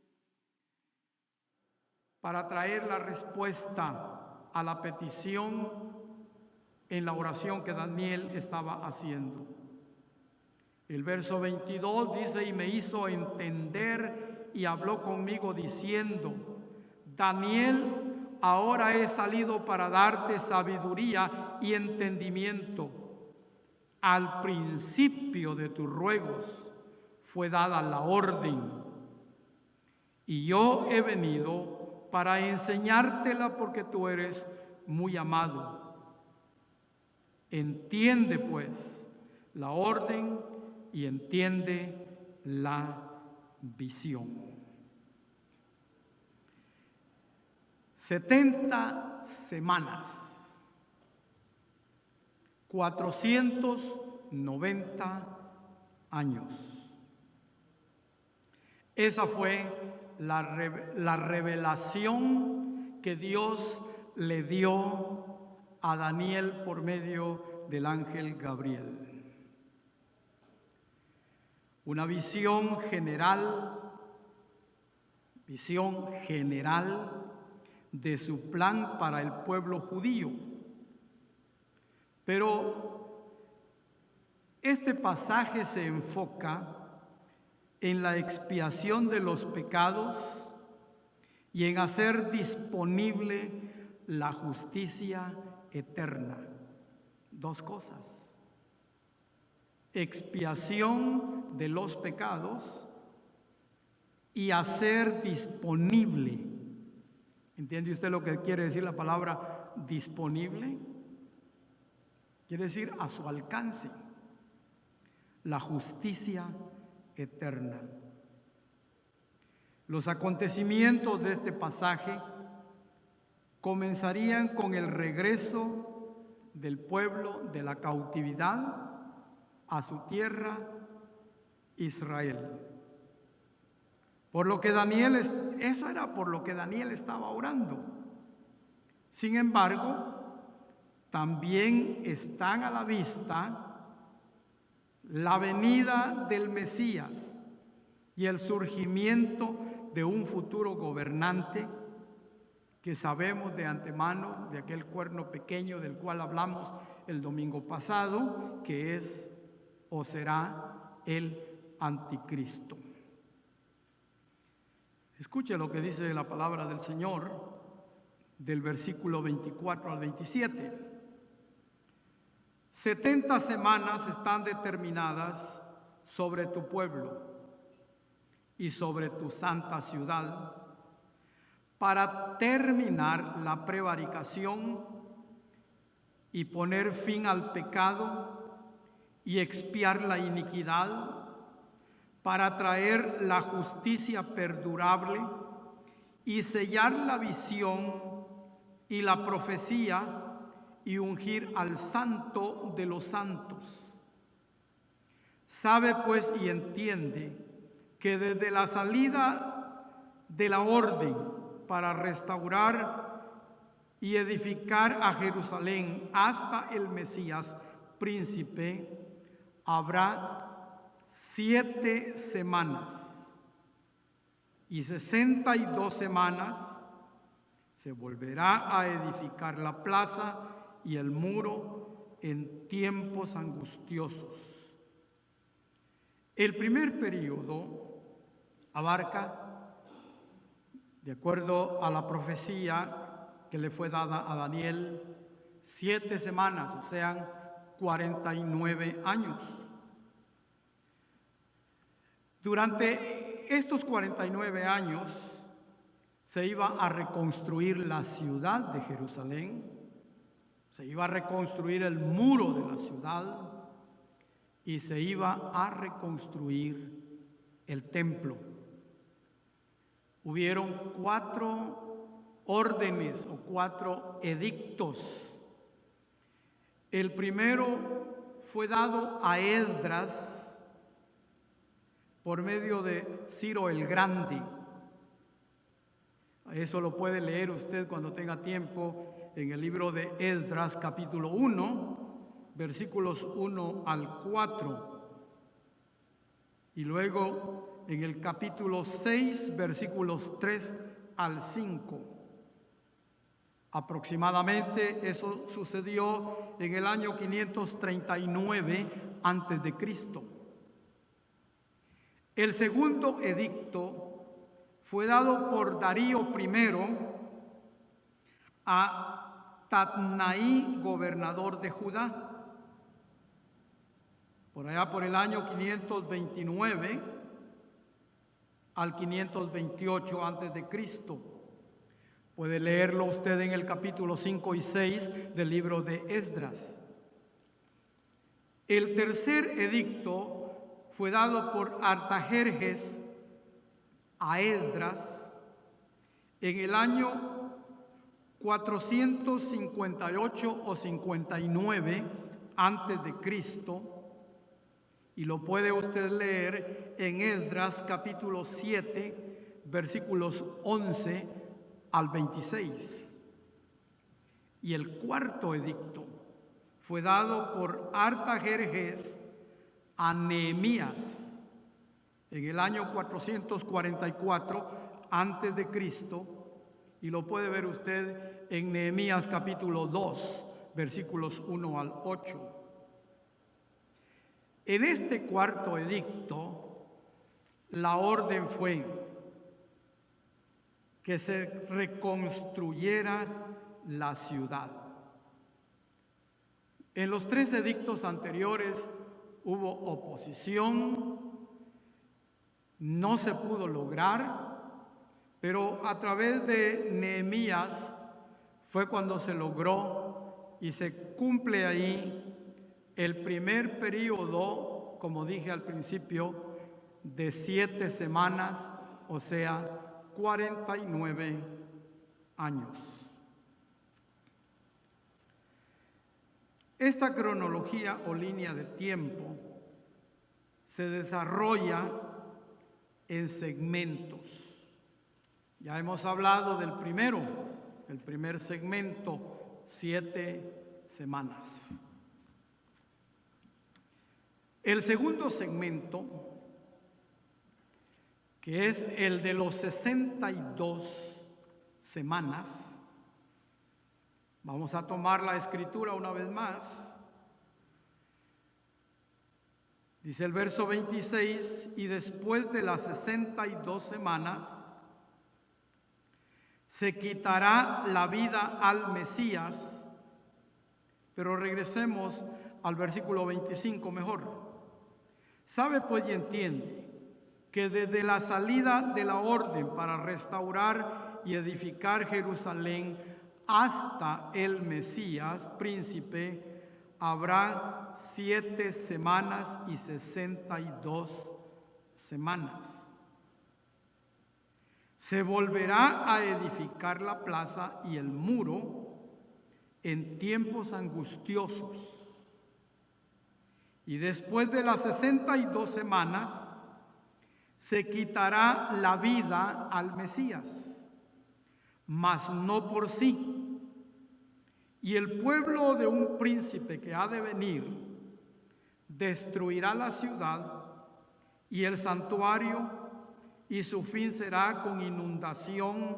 Speaker 4: para traer la respuesta a la petición en la oración que Daniel estaba haciendo. El verso 22 dice: y me hizo entender y habló conmigo diciendo: Daniel, ahora he salido para darte sabiduría y entendimiento. Al principio de tus ruegos fue dada la orden, y yo he venido para enseñártela porque tú eres muy amado. Entiende pues la orden y entiende la visión. 70 semanas, 490 años. Esa fue la revelación que Dios le dio a Daniel por medio del ángel Gabriel. Una visión general de su plan para el pueblo judío. Pero este pasaje se enfoca en la expiación de los pecados y en hacer disponible la justicia eterna. Dos cosas: expiación de los pecados y hacer disponible. ¿Entiende usted lo que quiere decir la palabra disponible? Quiere decir a su alcance, la justicia eterna. Los acontecimientos de este pasaje comenzarían con el regreso del pueblo de la cautividad a su tierra, Israel. Por lo que eso era por lo que Daniel estaba orando. Sin embargo, también están a la vista la venida del Mesías y el surgimiento de un futuro gobernante que sabemos de antemano, de aquel cuerno pequeño del cual hablamos el domingo pasado, que es o será el anticristo. Escuche lo que dice la palabra del Señor del versículo 24 al 27. 70 semanas están determinadas sobre tu pueblo y sobre tu santa ciudad para terminar la prevaricación y poner fin al pecado y expiar la iniquidad, para traer la justicia perdurable y sellar la visión y la profecía y ungir al santo de los santos. Sabe pues y entiende que desde la salida de la orden para restaurar y edificar a Jerusalén hasta el Mesías, príncipe, habrá 7 semanas, y 62 semanas se volverá a edificar la plaza y el muro en tiempos angustiosos. El primer periodo abarca, de acuerdo a la profecía que le fue dada a Daniel, 7 semanas, o sea, 49 años. Durante estos 49 años se iba a reconstruir la ciudad de Jerusalén, se iba a reconstruir el muro de la ciudad y se iba a reconstruir el templo. Hubieron 4 órdenes o 4 edictos. El primero fue dado a Esdras por medio de Ciro el Grande. Eso lo puede leer usted cuando tenga tiempo en el libro de Esdras, capítulo 1, versículos 1 al 4. Y luego en el capítulo 6, versículos 3 al 5. Aproximadamente eso sucedió en el año 539 antes de Cristo. El segundo edicto fue dado por Darío I a Tatnaí, gobernador de Judá, por allá por el año 529 al 528 antes de Cristo. Puede leerlo usted en el capítulo 5 y 6 del libro de Esdras. El tercer edicto fue dado por Artajerjes a Esdras en el año 458 o 59 antes de Cristo, y lo puede usted leer en Esdras capítulo 7 versículos 11 al 26. Y el cuarto edicto fue dado por Artajerjes a Nehemías en el año 444 antes de Cristo, y lo puede ver usted en Nehemías capítulo 2 versículos 1 al 8. En este cuarto edicto la orden fue que se reconstruyera la ciudad. En los 3 edictos anteriores hubo oposición, no se pudo lograr, pero a través de Nehemías fue cuando se logró y se cumple ahí el primer periodo, como dije al principio, de 7 semanas, o sea, 49 años. Esta cronología o línea de tiempo se desarrolla en segmentos. Ya hemos hablado del primero, el primer segmento, 7 semanas. El segundo segmento, que es el de los 62 semanas, vamos a tomar la escritura una vez más. Dice el verso 26, y después de las 62 semanas, se quitará la vida al Mesías. Pero regresemos al versículo 25 mejor. Sabe pues y entiende que desde la salida de la orden para restaurar y edificar Jerusalén hasta el Mesías, príncipe, habrá 7 semanas y 62 semanas. Se volverá a edificar la plaza y el muro en tiempos angustiosos. Y después de las 62 semanas, se quitará la vida al Mesías, mas no por sí. Y el pueblo de un príncipe que ha de venir destruirá la ciudad y el santuario, y su fin será con inundación,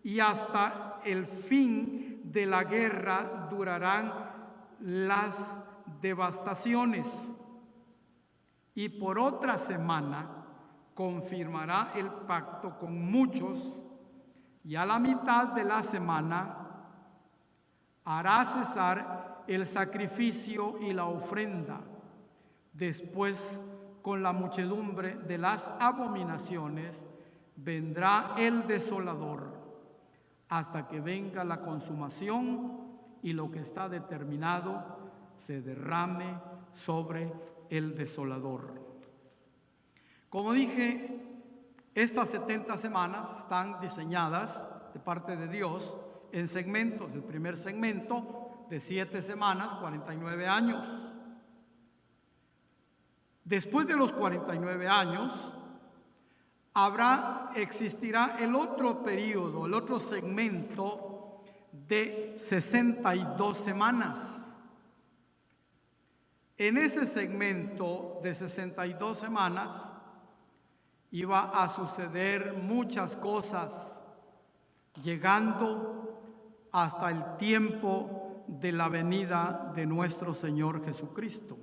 Speaker 4: y hasta el fin de la guerra durarán las devastaciones. Y por otra semana confirmará el pacto con muchos, y a la mitad de la semana hará cesar el sacrificio y la ofrenda. Después, con la muchedumbre de las abominaciones, vendrá el desolador, hasta que venga la consumación y lo que está determinado se derrame sobre el desolador. Como dije, estas 70 semanas están diseñadas de parte de Dios en segmentos. El primer segmento de 7 semanas, 49 años. Después de los 49 años, existirá el otro periodo, el otro segmento de 62 semanas. En ese segmento de 62 semanas iba a suceder muchas cosas, llegando hasta el tiempo de la venida de nuestro Señor Jesucristo.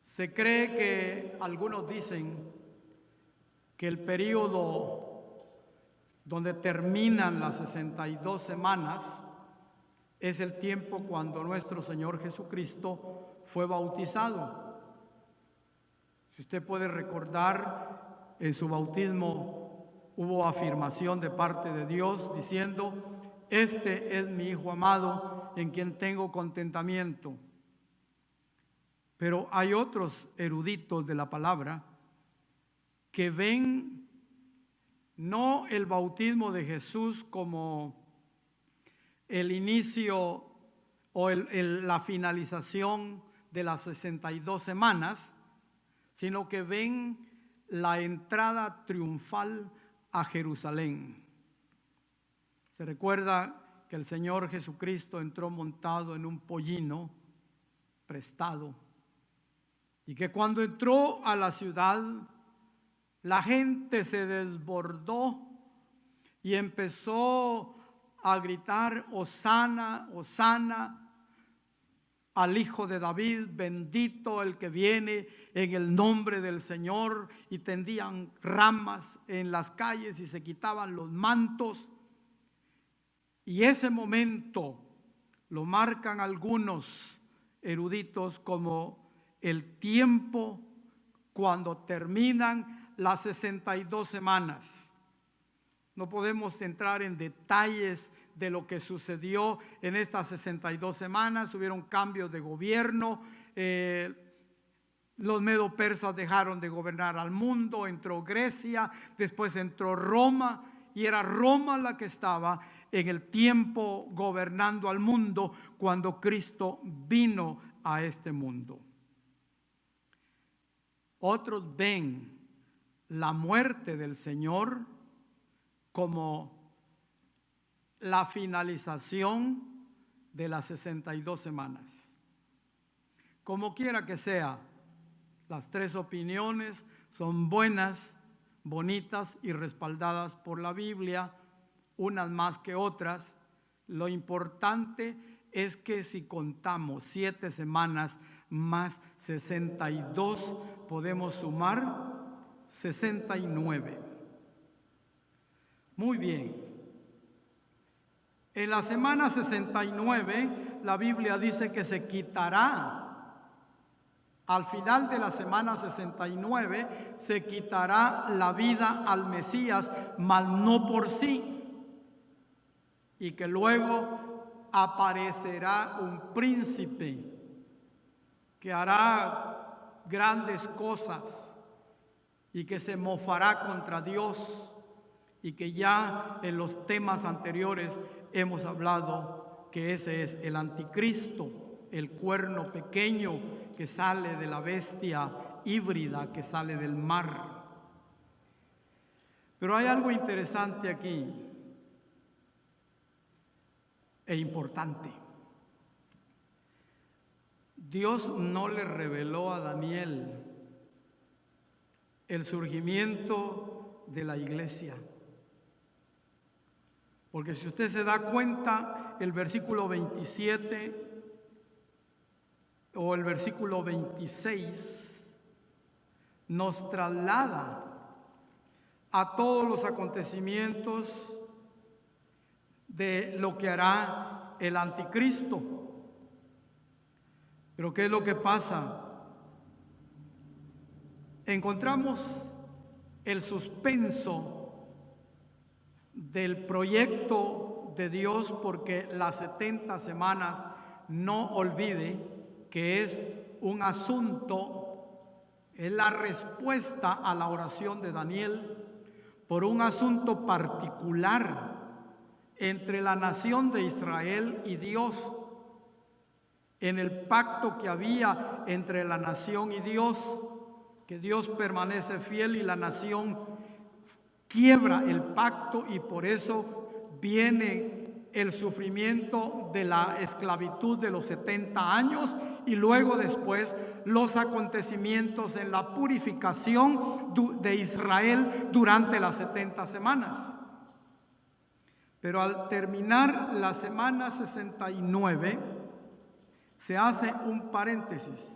Speaker 4: Se cree que algunos dicen que el periodo donde terminan las 62 semanas es el tiempo cuando nuestro Señor Jesucristo fue bautizado. Si usted puede recordar, en su bautismo hubo afirmación de parte de Dios diciendo: este es mi Hijo amado, en quien tengo contentamiento. Pero hay otros eruditos de la palabra que ven no el bautismo de Jesús como el inicio o la finalización de las 62 semanas, sino que ven la entrada triunfal a Jerusalén. Se recuerda que el Señor Jesucristo entró montado en un pollino prestado, y que cuando entró a la ciudad, la gente se desbordó y empezó a gritar: Hosana, Hosana al Hijo de David, bendito el que viene en el nombre del Señor, y tendían ramas en las calles y se quitaban los mantos. Y ese momento lo marcan algunos eruditos como el tiempo cuando terminan las 62 semanas. No podemos entrar en detalles de lo que sucedió en estas 62 semanas. Hubieron cambios de gobierno, los medo-persas dejaron de gobernar al mundo, entró Grecia, después entró Roma, y era Roma la que estaba en el tiempo gobernando al mundo cuando Cristo vino a este mundo. Otros ven la muerte del Señor como la finalización de las 62 semanas. Como quiera que sea, las tres opiniones son buenas, bonitas y respaldadas por la Biblia, unas más que otras. Lo importante es que si contamos 7 semanas más 62, podemos sumar 69. Muy bien. En la semana 69, la Biblia dice que se quitará, al final de la semana 69, se quitará la vida al Mesías, mas no por sí, y que luego aparecerá un príncipe que hará grandes cosas y que se mofará contra Dios, y que ya en los temas anteriores hemos hablado que ese es el anticristo, el cuerno pequeño que sale de la bestia híbrida que sale del mar. Pero hay algo interesante aquí. e importante. Dios no le reveló a Daniel el surgimiento de la iglesia. Porque si usted se da cuenta, el versículo 27 o el versículo 26 nos traslada a todos los acontecimientos de lo que hará el anticristo. Pero ¿qué es lo que pasa? Encontramos el suspenso del proyecto de Dios, porque las 70 semanas, no olvide que es un asunto, es la respuesta a la oración de Daniel por un asunto particular entre la nación de Israel y Dios, en el pacto que había entre la nación y Dios, que Dios permanece fiel y la nación quiebra el pacto, y por eso viene el sufrimiento de la esclavitud de los 70 años y luego después los acontecimientos en la purificación de Israel durante las 70 semanas. Pero al terminar la semana 69, se hace un paréntesis.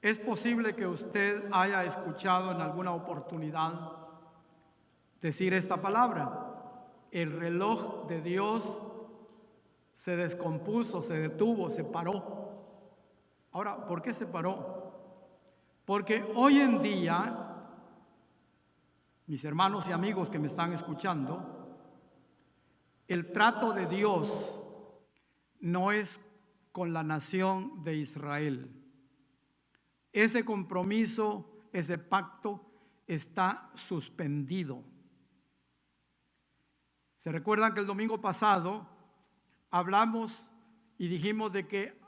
Speaker 4: Es posible que usted haya escuchado en alguna oportunidad decir esta palabra: el reloj de Dios se descompuso, se detuvo, se paró. Ahora, ¿por qué se paró? Porque hoy en día, mis hermanos y amigos que me están escuchando, el trato de Dios no es con la nación de Israel. Ese compromiso, ese pacto está suspendido. ¿Se recuerdan que el domingo pasado hablamos y dijimos de que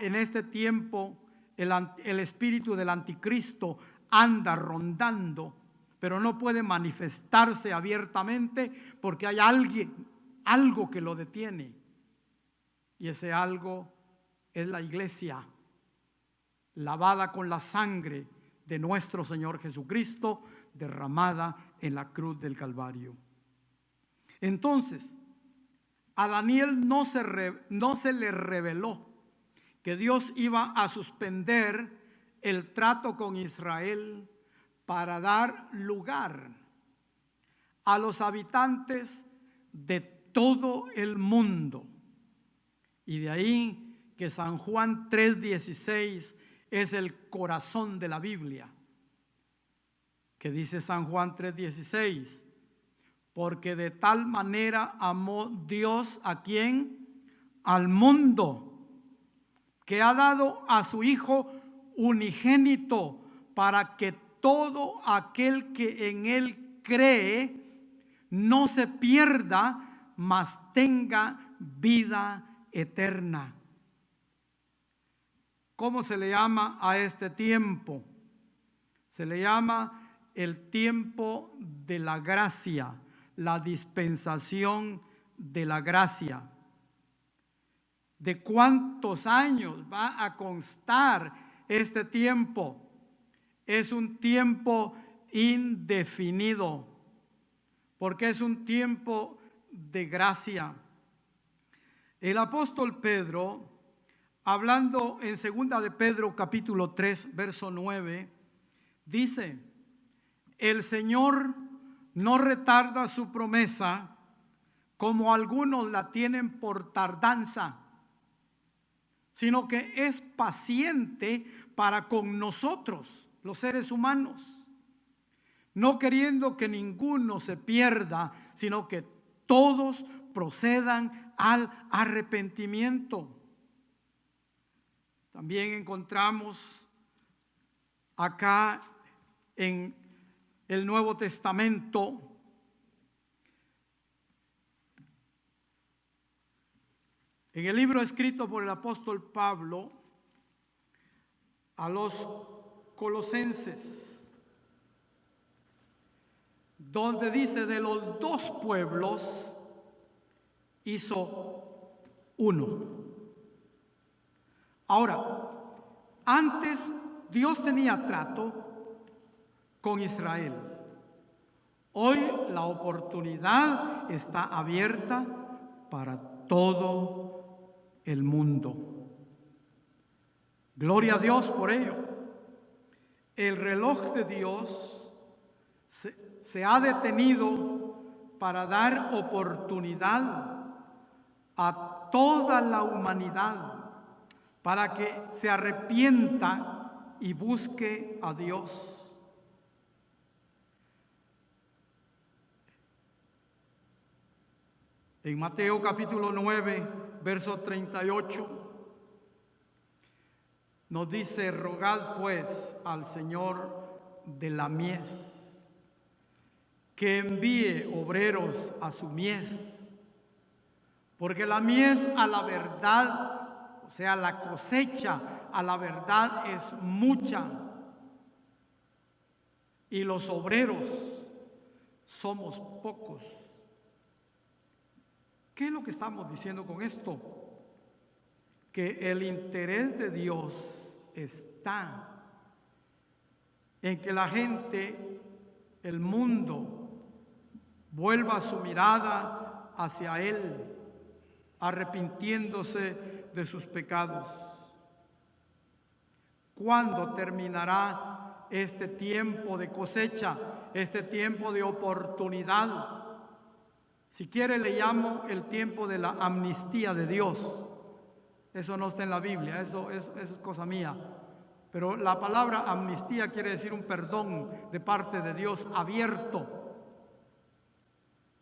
Speaker 4: en este tiempo el espíritu del anticristo anda rondando, pero no puede manifestarse abiertamente porque hay algo que lo detiene? Y ese algo es la iglesia, lavada con la sangre de nuestro Señor Jesucristo, derramada en la cruz del Calvario. Entonces, a Daniel no se le reveló que Dios iba a suspender el trato con Israel para dar lugar a los habitantes de todo el mundo. Y de ahí que San Juan 3:16 es el corazón de la Biblia, que dice San Juan 3:16, porque de tal manera amó Dios ¿a quién? Al mundo, que ha dado a su Hijo unigénito, para que todo aquel que en Él cree no se pierda, mas tenga vida eterna. ¿Cómo se le llama a este tiempo? Se le llama el tiempo de la gracia, la dispensación de la gracia. ¿De cuántos años va a constar este tiempo? Es un tiempo indefinido, porque es un tiempo de gracia. El apóstol Pedro, hablando en 2 de Pedro capítulo 3, verso 9, dice: el Señor no retarda su promesa, como algunos la tienen por tardanza, sino que es paciente para con nosotros, los seres humanos, no queriendo que ninguno se pierda, sino que todos procedan al arrepentimiento. También encontramos acá en el Nuevo Testamento en el libro escrito por el apóstol Pablo a los Colosenses, donde dice: de los dos pueblos hizo uno. Ahora, antes Dios tenía trato con Israel. Hoy la oportunidad está abierta para todo el mundo. Gloria a Dios por ello. El reloj de Dios se ha detenido para dar oportunidad a toda la humanidad para que se arrepienta y busque a Dios. En Mateo capítulo 9, verso 38, nos dice: rogad pues al Señor de la mies que envíe obreros a su mies, porque la mies a la verdad, o sea, la cosecha a la verdad es mucha, y los obreros somos pocos. ¿Qué es lo que estamos diciendo con esto? Que el interés de Dios está en que la gente, el mundo, vuelva su mirada hacia Él, arrepintiéndose de sus pecados. ¿Cuándo terminará este tiempo de cosecha, este tiempo de oportunidad? Si quiere le llamo el tiempo de la amnistía de Dios. Eso no está en la Biblia, eso es cosa mía. Pero la palabra amnistía quiere decir un perdón de parte de Dios abierto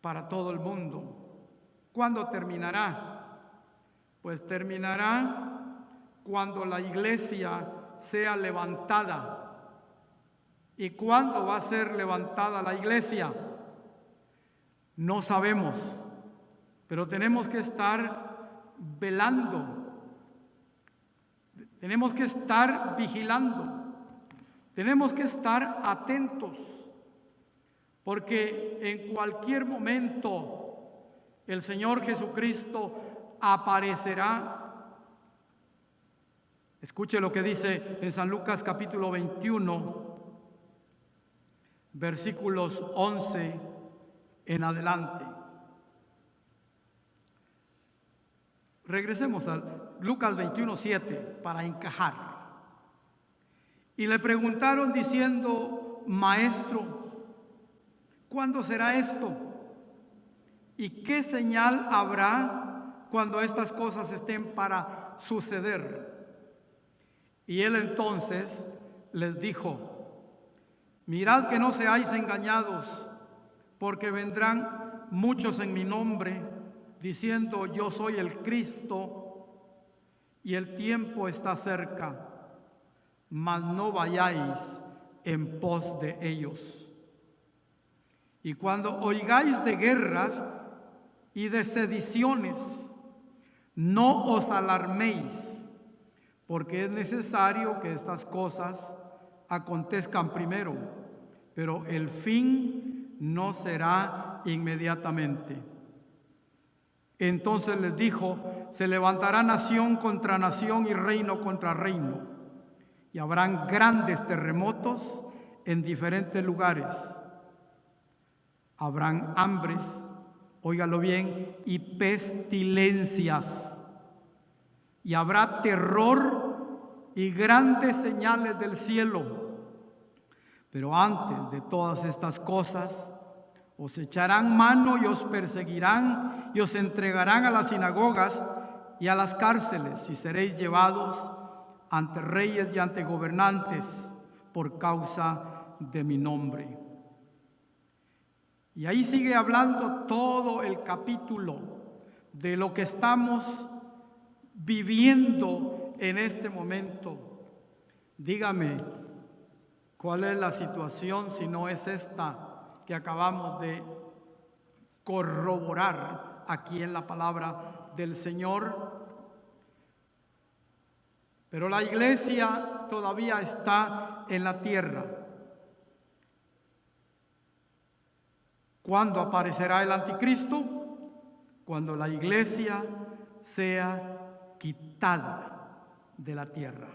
Speaker 4: para todo el mundo. ¿Cuándo terminará? Pues terminará cuando la iglesia sea levantada. ¿Y cuándo va a ser levantada la iglesia? No sabemos, pero tenemos que estar velando, tenemos que estar vigilando, tenemos que estar atentos, porque en cualquier momento el Señor Jesucristo aparecerá. Escuche lo que dice en San Lucas capítulo 21, versículos 11 en adelante. Regresemos a Lucas 21:7 para encajar. Y le preguntaron diciendo: Maestro, ¿cuándo será esto? ¿Y qué señal habrá cuando estas cosas estén para suceder? Y él entonces les dijo: mirad que no seáis engañados, porque vendrán muchos en mi nombre, diciendo: yo soy el Cristo, y el tiempo está cerca, mas no vayáis en pos de ellos. Y cuando oigáis de guerras y de sediciones, no os alarméis, porque es necesario que estas cosas acontezcan primero, pero el fin no será inmediatamente. Entonces les dijo: se levantará nación contra nación y reino contra reino, y habrán grandes terremotos en diferentes lugares. Habrán hambres, óigalo bien, y pestilencias, y habrá terror y grandes señales del cielo. Pero antes de todas estas cosas, os echarán mano y os perseguirán y os entregarán a las sinagogas y a las cárceles, y seréis llevados ante reyes y ante gobernantes por causa de mi nombre. Y ahí sigue hablando todo el capítulo de lo que estamos viviendo en este momento. Dígame, ¿cuál es la situación si no es esta que acabamos de corroborar aquí en la palabra del Señor? Pero la iglesia todavía está en la tierra. ¿Cuándo aparecerá el anticristo? cuando la iglesia sea quitada de la tierra.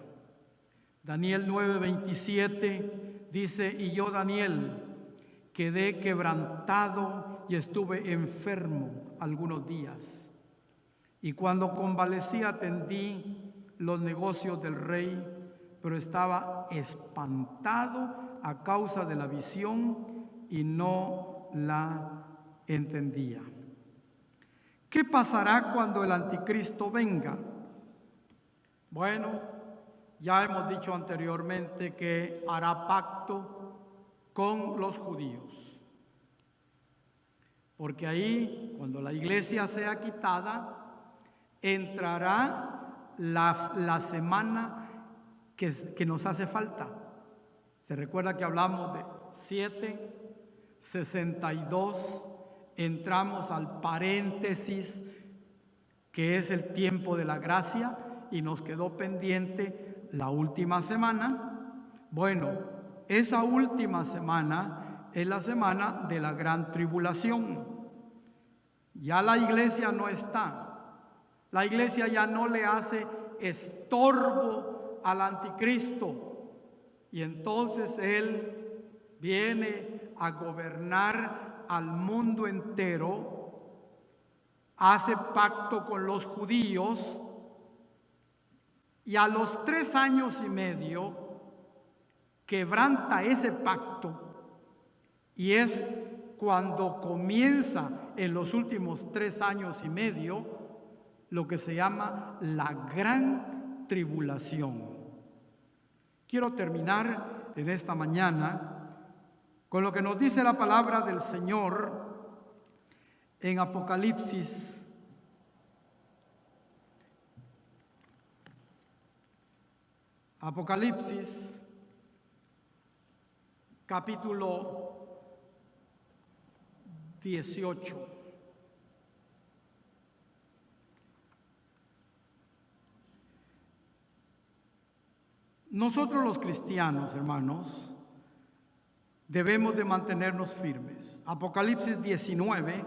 Speaker 4: Daniel 9:27 dice: y yo, Daniel, quedé quebrantado y estuve enfermo algunos días. Y cuando convalecí atendí los negocios del rey, pero estaba espantado a causa de la visión y no la entendía. ¿Qué pasará cuando el anticristo venga? Bueno, ya hemos dicho anteriormente que hará pacto con los judíos. Porque ahí, cuando la iglesia sea quitada, entrará la semana que nos hace falta. Se recuerda que hablamos de 7:62, entramos al paréntesis que es el tiempo de la gracia y nos quedó pendiente la última semana. Bueno, esa última semana es la semana de la gran tribulación. Ya la iglesia no está. La iglesia ya no le hace estorbo al anticristo. Y entonces él viene a gobernar al mundo entero, hace pacto con los judíos y a los 3 años y medio quebranta ese pacto, y es cuando comienza en los últimos 3 años y medio lo que se llama la gran tribulación. Quiero terminar en esta mañana con lo que nos dice la palabra del Señor en Apocalipsis capítulo 18. Nosotros los cristianos, hermanos, debemos de mantenernos firmes. Apocalipsis 19,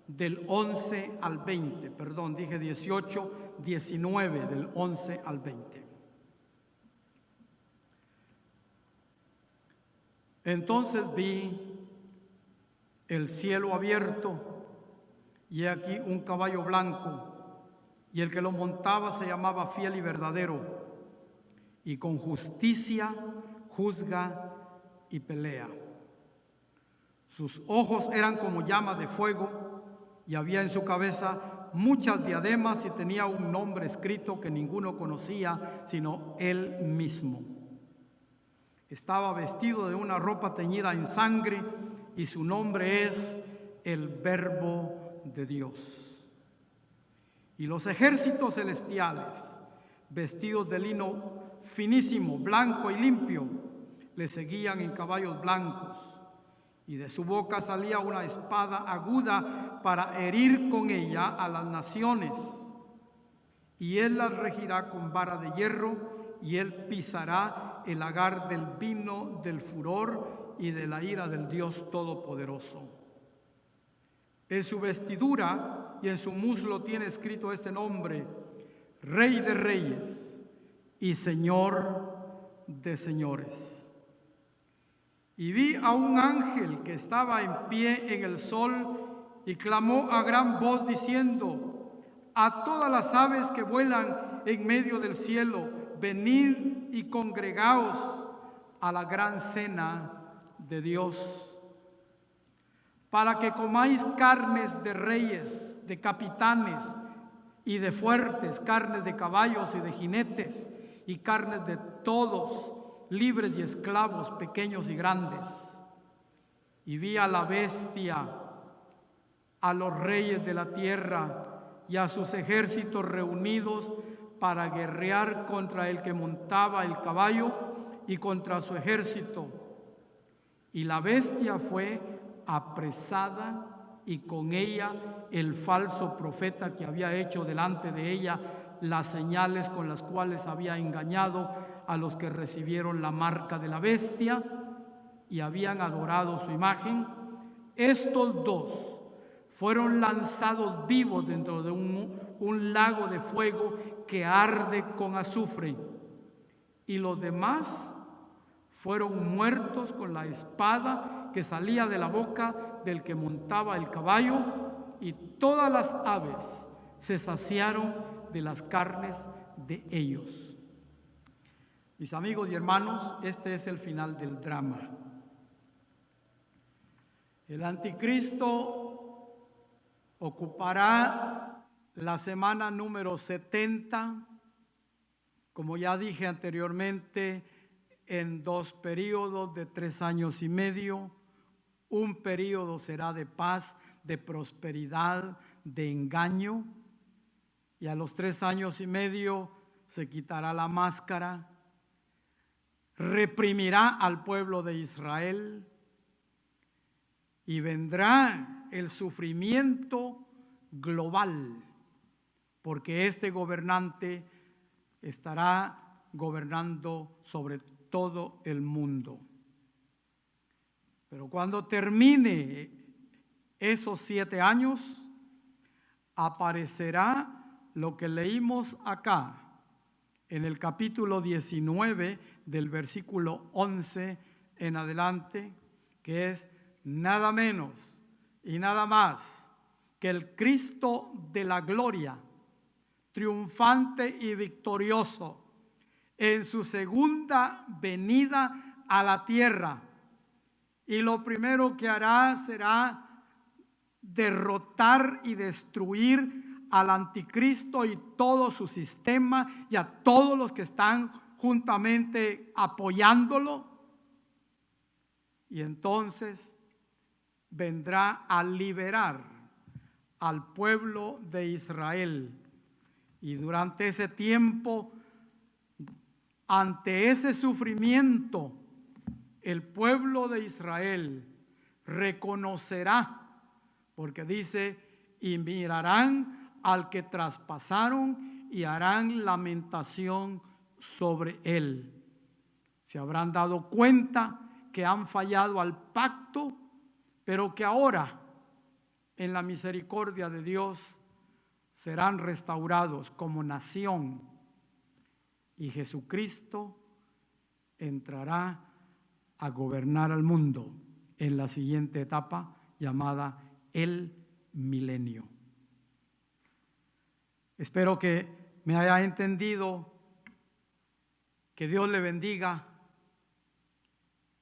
Speaker 4: del 11 al 20. Perdón, dije 18, 19, del 11 al 20. Entonces vi el cielo abierto, y he aquí un caballo blanco, y el que lo montaba se llamaba Fiel y Verdadero, y con justicia juzga y pelea. Sus ojos eran como llamas de fuego, y había en su cabeza muchas diademas, y tenía un nombre escrito que ninguno conocía sino él mismo. Estaba vestido de una ropa teñida en sangre, y su nombre es el Verbo de Dios. Y los ejércitos celestiales, vestidos de lino finísimo, blanco y limpio, le seguían en caballos blancos, y de su boca salía una espada aguda para herir con ella a las naciones, y él las regirá con vara de hierro, y él pisará el lagar del vino del furor y de la ira del Dios Todopoderoso. En su vestidura y en su muslo tiene escrito este nombre: Rey de Reyes y Señor de señores. Y vi a un ángel que estaba en pie en el sol, y clamó a gran voz diciendo: a todas las aves que vuelan en medio del cielo, venid y congregaos a la gran cena de Dios, para que comáis carnes de reyes, de capitanes y de fuertes, carnes de caballos y de jinetes, y carnes de todos, libres y esclavos, pequeños y grandes. Y vi a la bestia, a los reyes de la tierra y a sus ejércitos reunidos para guerrear contra el que montaba el caballo y contra su ejército. Y la bestia fue apresada, y con ella el falso profeta que había hecho delante de ella las señales con las cuales había engañado a los que recibieron la marca de la bestia y habían adorado su imagen. Estos dos fueron lanzados vivos dentro de un lago de fuego que arde con azufre. Y los demás fueron muertos con la espada que salía de la boca del que montaba el caballo, y todas las aves se saciaron de las carnes de ellos. Mis amigos y hermanos, este es el final del drama. El anticristo ocupará la semana número 70, como ya dije anteriormente, en 2 periodos de 3 años y medio. Un periodo será de paz, de prosperidad, de engaño, y a los 3 años y medio se quitará la máscara, reprimirá al pueblo de Israel y vendrá el sufrimiento global, porque este gobernante estará gobernando sobre todo el mundo. Pero cuando termine esos 7 años, aparecerá lo que leímos acá en el capítulo 19 del versículo 11 en adelante, que es nada menos y nada más que el Cristo de la gloria, triunfante y victorioso en su segunda venida a la tierra. Y lo primero que hará será derrotar y destruir al anticristo y todo su sistema y a todos los que están juntamente apoyándolo. Y entonces vendrá a liberar al pueblo de Israel. Y durante ese tiempo, ante ese sufrimiento, el pueblo de Israel reconocerá, porque dice, y mirarán al que traspasaron y harán lamentación sobre él. Se habrán dado cuenta que han fallado al pacto, pero que ahora, en la misericordia de Dios, serán restaurados como nación, y Jesucristo entrará a gobernar al mundo en la siguiente etapa llamada el milenio. Espero que me haya entendido, que Dios le bendiga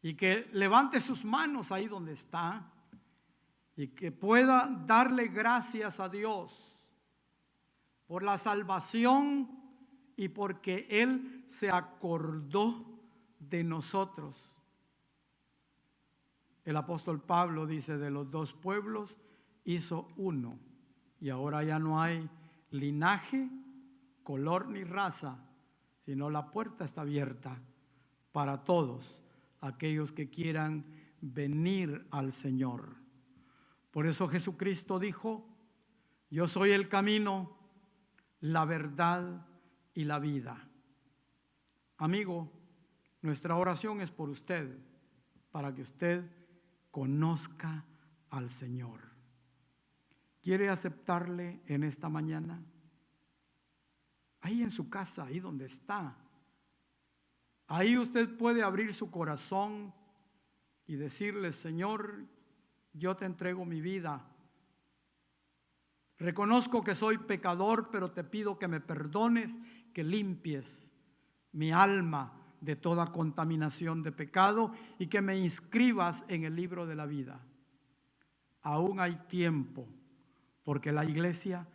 Speaker 4: y que levante sus manos ahí donde está y que pueda darle gracias a Dios por la salvación y porque Él se acordó de nosotros. El apóstol Pablo dice, de los 2 pueblos hizo uno, y ahora ya no hay linaje, color ni raza, sino la puerta está abierta para todos aquellos que quieran venir al Señor. Por eso Jesucristo dijo, yo soy el camino, la verdad y la vida. Amigo, nuestra oración es por usted, para que usted conozca al Señor. ¿Quiere aceptarle en esta mañana? Ahí en su casa, ahí donde está. Ahí usted puede abrir su corazón y decirle, Señor, yo te entrego mi vida. Reconozco que soy pecador, pero te pido que me perdones, que limpies mi alma de toda contaminación de pecado y que me inscribas en el libro de la vida. Aún hay tiempo, porque la iglesia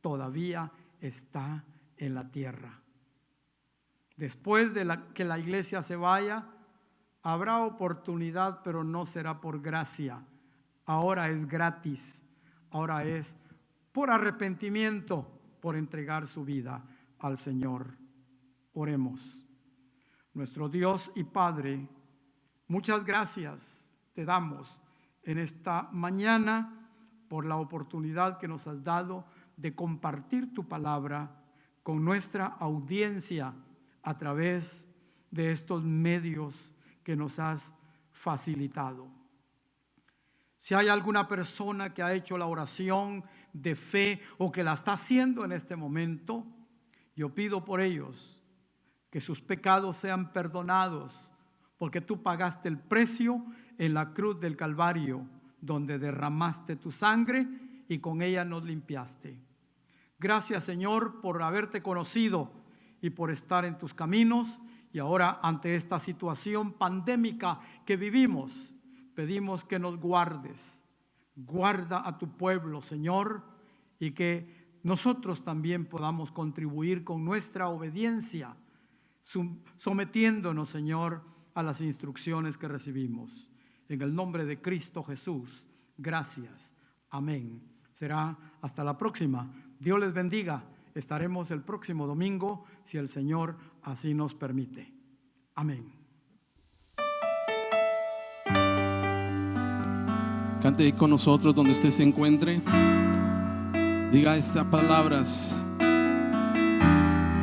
Speaker 4: todavía está en la tierra. Después de que la iglesia se vaya, habrá oportunidad, pero no será por gracia. Ahora es gratis, ahora es por arrepentimiento, por entregar su vida al Señor. Oremos. Nuestro Dios y Padre, muchas gracias te damos en esta mañana por la oportunidad que nos has dado de compartir tu palabra con nuestra audiencia a través de estos medios que nos has facilitado. Si hay alguna persona que ha hecho la oración de fe o que la está haciendo en este momento, yo pido por ellos que sus pecados sean perdonados, porque tú pagaste el precio en la cruz del Calvario, donde derramaste tu sangre y con ella nos limpiaste. Gracias, Señor, por haberte conocido y por estar en tus caminos. Y ahora, ante esta situación pandémica que vivimos, pedimos que nos guardes. Guarda a tu pueblo, Señor, y que nosotros también podamos contribuir con nuestra obediencia, sometiéndonos, Señor, a las instrucciones que recibimos. En el nombre de Cristo Jesús, gracias. Amén. Será hasta la próxima. Dios les bendiga. Estaremos el próximo domingo, si el Señor así nos permite. Amén.
Speaker 1: Cante con nosotros donde usted se encuentre. Diga estas palabras,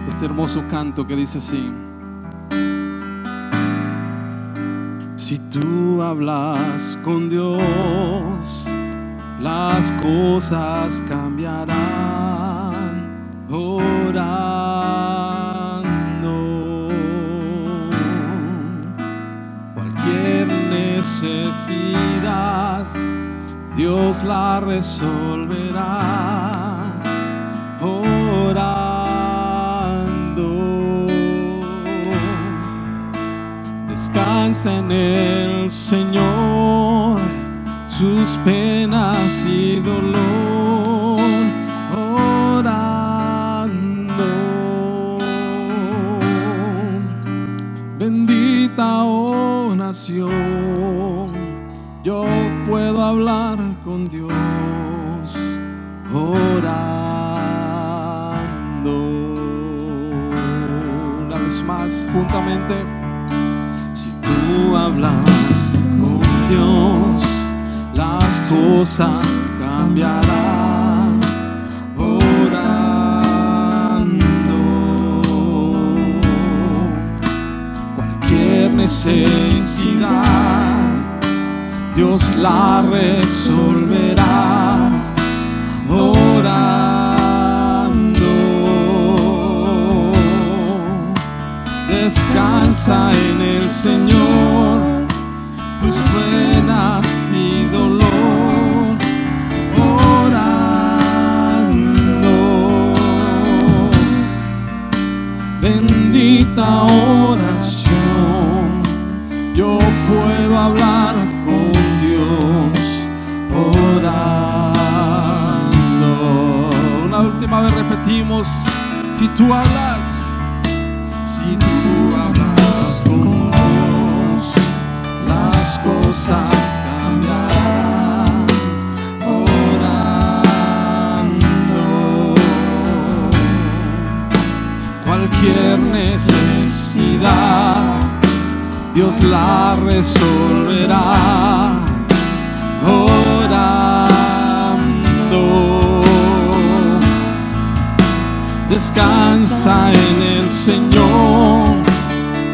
Speaker 1: este hermoso canto que dice así: si tú hablas con Dios, las cosas cambiarán. Orando, cualquier necesidad Dios la resolverá. Orando, descansa en el Señor sus penas y dolor. Orando, bendita oración, yo puedo hablar con Dios. Orando, una vez más juntamente. Si tú hablas con Dios, las cosas cambiarán. Orando, cualquier necesidad Dios la resolverá. Orando, descansa en el Señor tus penas y dolor. Orando, bendita oración, yo puedo hablar con Dios. Orando, una última vez repetimos: si tú hablas con Dios, las cosas cambiarán. Orando, cualquier necesidad Dios la resolverá. Orando, descansa en el Señor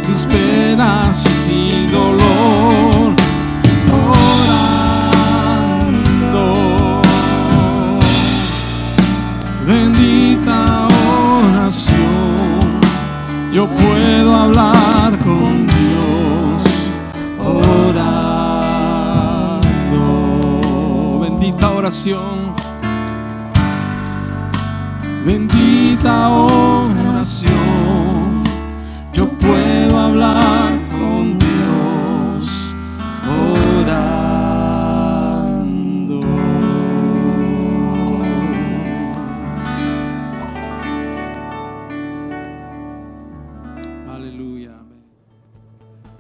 Speaker 1: tus penas y dolor. Orando, bendita oración, yo puedo hablar con Dios. Orando, bendita oración, bendita oración, yo puedo hablar con Dios. Orando. Aleluya.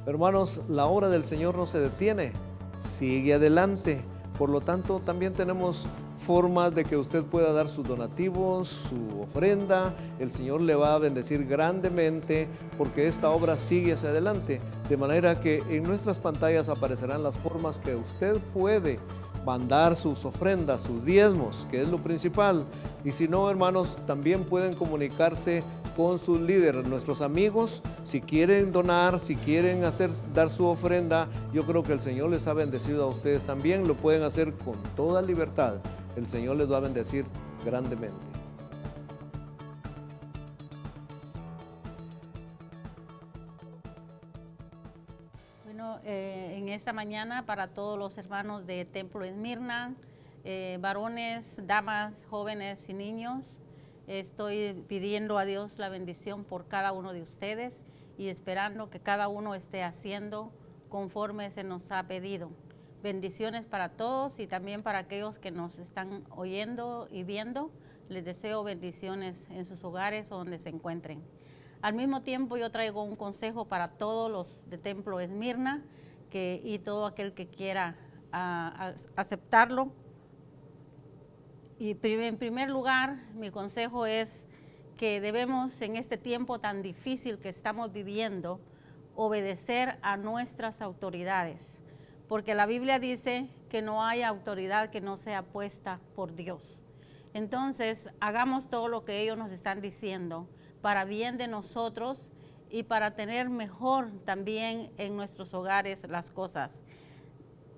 Speaker 2: Hermanos, la obra del Señor no se detiene, sigue adelante. Por lo tanto, también tenemos formas de que usted pueda dar sus donativos, su ofrenda. El Señor le va a bendecir grandemente porque esta obra sigue hacia adelante. De manera que en nuestras pantallas aparecerán las formas que usted puede mandar sus ofrendas, sus diezmos, que es lo principal. Y si no, hermanos, también pueden comunicarse con sus líderes, nuestros amigos. Si quieren donar, si quieren dar su ofrenda, yo creo que el Señor les ha bendecido a ustedes también. Lo pueden hacer con toda libertad. El Señor les va a bendecir grandemente.
Speaker 5: Bueno, en esta mañana para todos los hermanos de Templo Esmirna, varones, damas, jóvenes y niños, estoy pidiendo a Dios la bendición por cada uno de ustedes y esperando que cada uno esté haciendo conforme se nos ha pedido. Bendiciones para todos y también para aquellos que nos están oyendo y viendo. Les deseo bendiciones en sus hogares o donde se encuentren. Al mismo tiempo yo traigo un consejo para todos los de Templo Esmirna y todo aquel que quiera aceptarlo. Y en primer lugar, mi consejo es que debemos en este tiempo tan difícil que estamos viviendo, obedecer a nuestras autoridades. Porque la Biblia dice que no hay autoridad que no sea puesta por Dios. Entonces, hagamos todo lo que ellos nos están diciendo para bien de nosotros y para tener mejor también en nuestros hogares las cosas.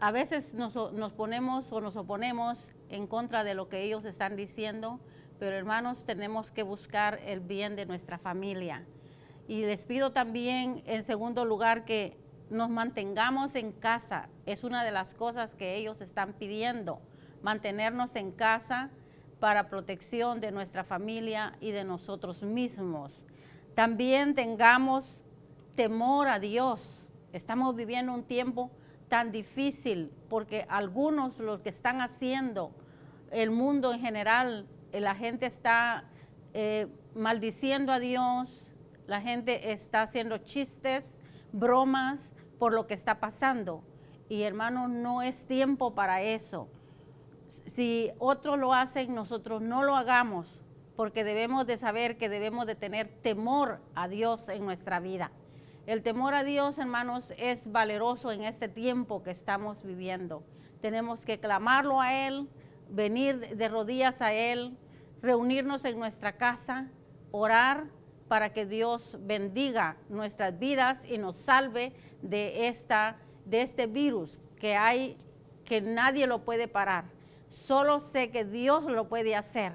Speaker 5: A veces nos ponemos o nos oponemos en contra de lo que ellos están diciendo, pero hermanos, tenemos que buscar el bien de nuestra familia. Y les pido también, en segundo lugar, que nos mantengamos en casa. Es una de las cosas que ellos están pidiendo, mantenernos en casa para protección de nuestra familia y de nosotros mismos. También tengamos temor a Dios. Estamos viviendo un tiempo tan difícil porque algunos, los que están haciendo, el mundo en general, la gente está maldiciendo a Dios, la gente está haciendo chistes, bromas por lo que está pasando. Y hermanos, no es tiempo para eso. Si otros lo hacen, nosotros no lo hagamos, porque debemos de saber que debemos de tener temor a Dios en nuestra vida. El temor a Dios, hermanos, es valeroso en este tiempo que estamos viviendo. Tenemos que clamarlo a Él, venir de rodillas a Él, reunirnos en nuestra casa, orar para que Dios bendiga nuestras vidas y nos salve de este virus que hay, que nadie lo puede parar. Solo sé que Dios lo puede hacer,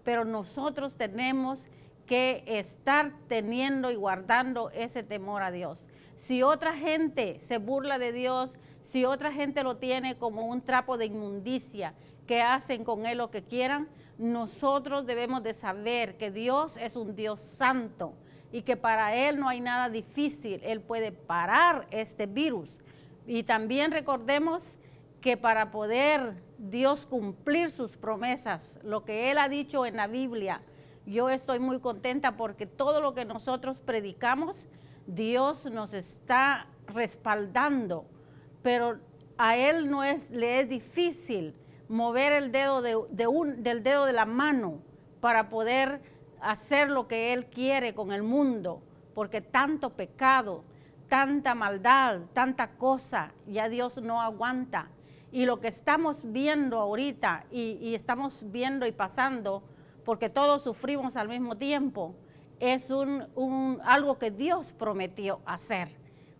Speaker 5: pero nosotros tenemos que estar teniendo y guardando ese temor a Dios. Si otra gente se burla de Dios, si otra gente lo tiene como un trapo de inmundicia, que hacen con él lo que quieran, nosotros debemos de saber que Dios es un Dios santo y que para Él no hay nada difícil. Él puede parar este virus. Y también recordemos que para poder Dios cumplir sus promesas, lo que Él ha dicho en la Biblia, yo estoy muy contenta porque todo lo que nosotros predicamos, Dios nos está respaldando, pero a Él le es difícil mover el dedo del dedo de la mano para poder hacer lo que Él quiere con el mundo, porque tanto pecado, tanta maldad, tanta cosa, ya Dios no aguanta. Y lo que estamos viendo ahorita y estamos viendo y pasando, porque todos sufrimos al mismo tiempo, es algo que Dios prometió hacer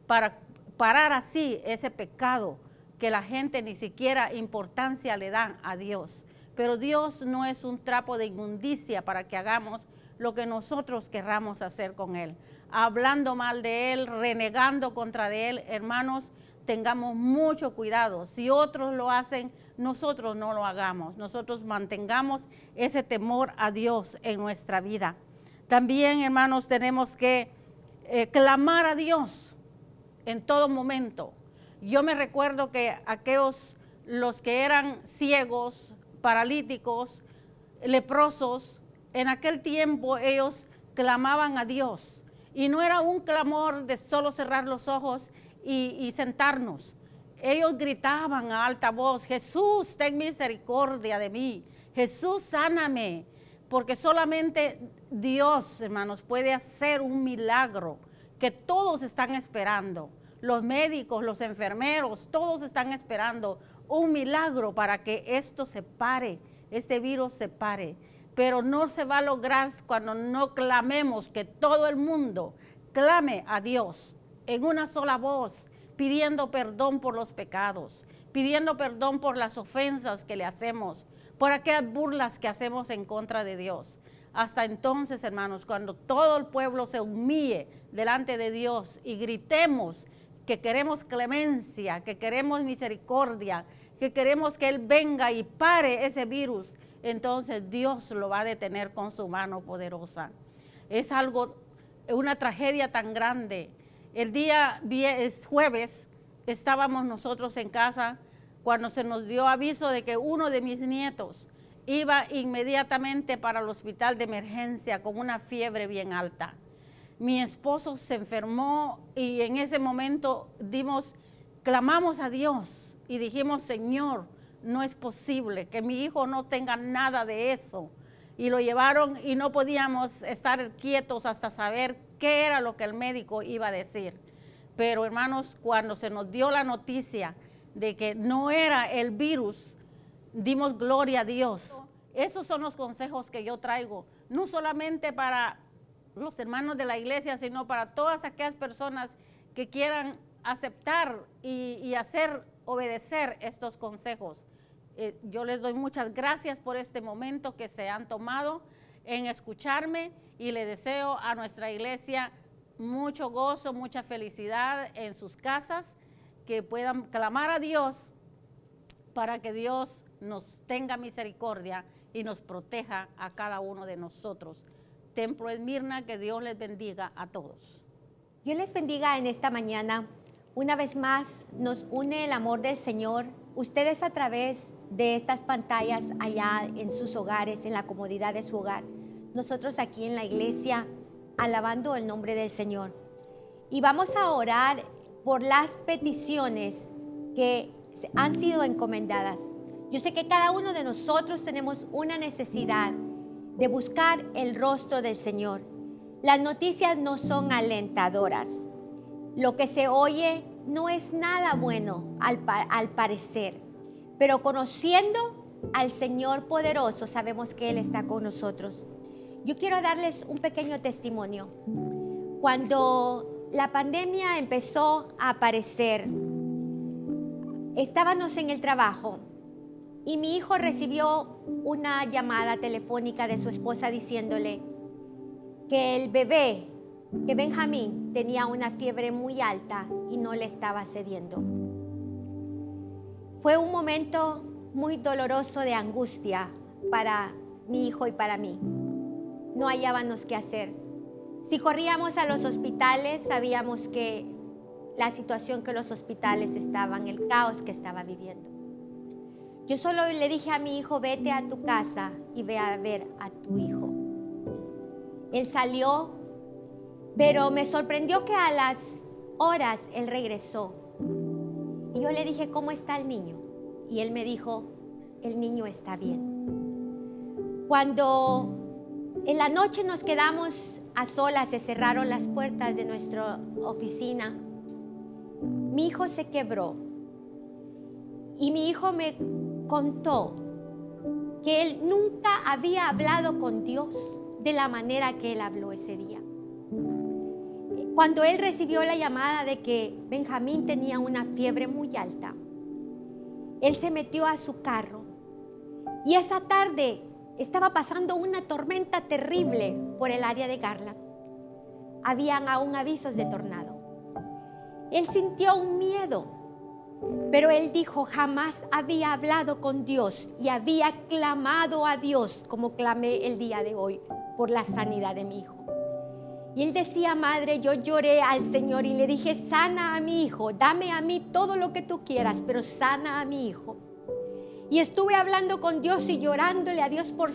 Speaker 5: para parar así ese pecado que la gente ni siquiera importancia le da a Dios. Pero Dios no es un trapo de inmundicia para que hagamos lo que nosotros querramos hacer con Él. Hablando mal de Él, renegando contra de Él, hermanos, tengamos mucho cuidado. Si otros lo hacen, nosotros no lo hagamos. Nosotros mantengamos ese temor a Dios en nuestra vida. También, hermanos, tenemos que clamar a Dios en todo momento. Yo me recuerdo que los que eran ciegos, paralíticos, leprosos, en aquel tiempo ellos clamaban a Dios. Y no era un clamor de solo cerrar los ojos y sentarnos. Ellos gritaban a alta voz: Jesús, ten misericordia de mí. Jesús, sáname. Porque solamente Dios, hermanos, puede hacer un milagro que todos están esperando. Los médicos, los enfermeros, todos están esperando un milagro para que esto se pare, este virus se pare. pero no se va a lograr cuando no clamemos, que todo el mundo clame a Dios en una sola voz, pidiendo perdón por los pecados, pidiendo perdón por las ofensas que le hacemos, por aquellas burlas que hacemos en contra de Dios. Hasta entonces, hermanos, cuando todo el pueblo se humille delante de Dios y gritemos que queremos clemencia, que queremos misericordia, que queremos que Él venga y pare ese virus, entonces Dios lo va a detener con su mano poderosa. Es una tragedia tan grande. El día jueves estábamos nosotros en casa cuando se nos dio aviso de que uno de mis nietos iba inmediatamente para el hospital de emergencia con una fiebre bien alta. Mi esposo se enfermó y en ese momento clamamos a Dios y dijimos, Señor, no es posible que mi hijo no tenga nada de eso. Y lo llevaron y no podíamos estar quietos hasta saber qué era lo que el médico iba a decir. Pero hermanos, cuando se nos dio la noticia de que no era el virus, dimos gloria a Dios. Esos son los consejos que yo traigo, no solamente para los hermanos de la iglesia, sino para todas aquellas personas que quieran aceptar y obedecer estos consejos. Yo les doy muchas gracias por este momento que se han tomado en escucharme y le deseo a nuestra iglesia mucho gozo, mucha felicidad en sus casas, que puedan clamar a Dios para que Dios nos tenga misericordia y nos proteja a cada uno de nosotros. Templo Esmirna, que Dios les bendiga a todos.
Speaker 6: Dios les bendiga en esta mañana. Una vez más nos une el amor del Señor. Ustedes a través de estas pantallas allá en sus hogares, en la comodidad de su hogar. Nosotros aquí en la iglesia alabando el nombre del Señor. Y vamos a orar por las peticiones que han sido encomendadas. Yo sé que cada uno de nosotros tenemos una necesidad de buscar el rostro del Señor. Las noticias no son alentadoras. Lo que se oye no es nada bueno al parecer, pero conociendo al Señor poderoso sabemos que Él está con nosotros. Yo quiero darles un pequeño testimonio. Cuando la pandemia empezó a aparecer, estábamos en el trabajo y mi hijo recibió una llamada telefónica de su esposa diciéndole que el bebé, que Benjamín, tenía una fiebre muy alta y no le estaba cediendo. Fue un momento muy doloroso de angustia para mi hijo y para mí. No hallábamos qué hacer. Si corríamos a los hospitales, sabíamos que la situación que los hospitales estaban, el caos que estaba viviendo. Yo solo le dije a mi hijo, vete a tu casa y ve a ver a tu hijo. Él salió, pero me sorprendió que a las horas él regresó. Y yo le dije, ¿cómo está el niño? Y él me dijo, el niño está bien. Cuando en la noche nos quedamos a solas, se cerraron las puertas de nuestra oficina, mi hijo se quebró. Y mi hijo me contó que él nunca había hablado con Dios de la manera que él habló ese día. Cuando él recibió la llamada de que Benjamín tenía una fiebre muy alta, él se metió a su carro y esa tarde estaba pasando una tormenta terrible por el área de Garland. Habían aún avisos de tornado. Él sintió un miedo, pero él dijo, jamás había hablado con Dios y había clamado a Dios como clamé el día de hoy por la sanidad de mi hijo. Y él decía, madre, yo lloré al Señor y le dije, sana a mi hijo, dame a mí todo lo que tú quieras, pero sana a mi hijo. Y estuve hablando con Dios y llorándole a Dios por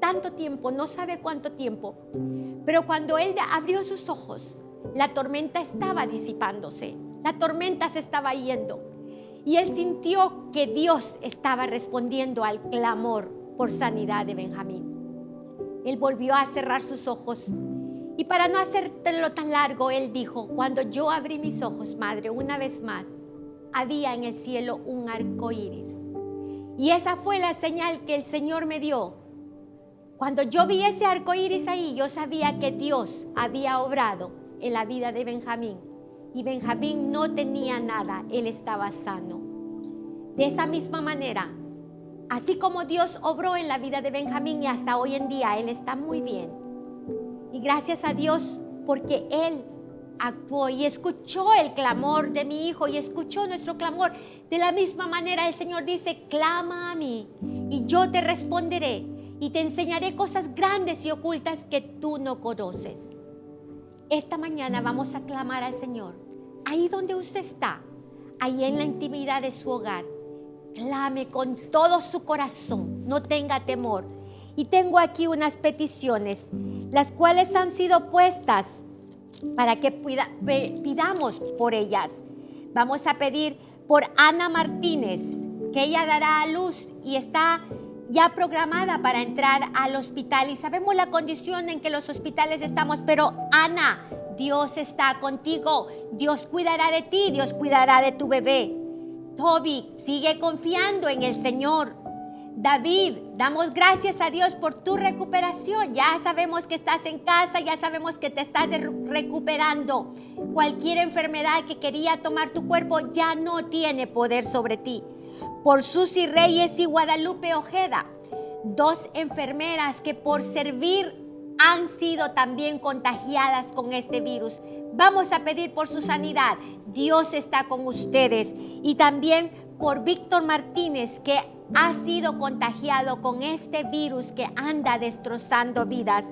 Speaker 6: tanto tiempo, no sabe cuánto tiempo. Pero cuando él abrió sus ojos, la tormenta estaba disipándose, la tormenta se estaba yendo. Y él sintió que Dios estaba respondiendo al clamor por sanidad de Benjamín. Él volvió a cerrar sus ojos. Y para no hacértelo tan largo, él dijo, cuando yo abrí mis ojos, madre, una vez más, había en el cielo un arco iris. Y esa fue la señal que el Señor me dio Cuando yo vi ese arco iris ahí, yo sabía que Dios había obrado en la vida de Benjamín. Y Benjamín no tenía nada, él estaba sano. De esa misma manera, así como Dios obró en la vida de Benjamín y hasta hoy en día, él está muy bien. Y gracias a Dios porque él actuó y escuchó el clamor de mi hijo y escuchó nuestro clamor. De la misma manera el Señor dice, clama a mí y yo te responderé y te enseñaré cosas grandes y ocultas que tú no conoces. Esta mañana vamos a clamar al Señor. Ahí donde usted está, ahí en la intimidad de su hogar, clame con todo su corazón, no tenga temor. Y tengo aquí unas peticiones, las cuales han sido puestas para que pidamos por ellas. Vamos a pedir por Ana Martínez, que ella dará a luz y está ya programada para entrar al hospital. Y sabemos la condición en que los hospitales estamos, pero Ana, Dios está contigo. Dios cuidará de ti, Dios cuidará de tu bebé. Toby, sigue confiando en el Señor. David, damos gracias a Dios por tu recuperación. Ya sabemos que estás en casa, ya sabemos que te estás recuperando. Cualquier enfermedad que quería tomar tu cuerpo ya no tiene poder sobre ti. Por Susy Reyes y Guadalupe Ojeda, 2 enfermeras que por servir han sido también contagiadas con este virus. Vamos a pedir por su sanidad. Dios está con ustedes. Y también por Víctor Martínez, que ha sido contagiado con este virus que anda destrozando vidas.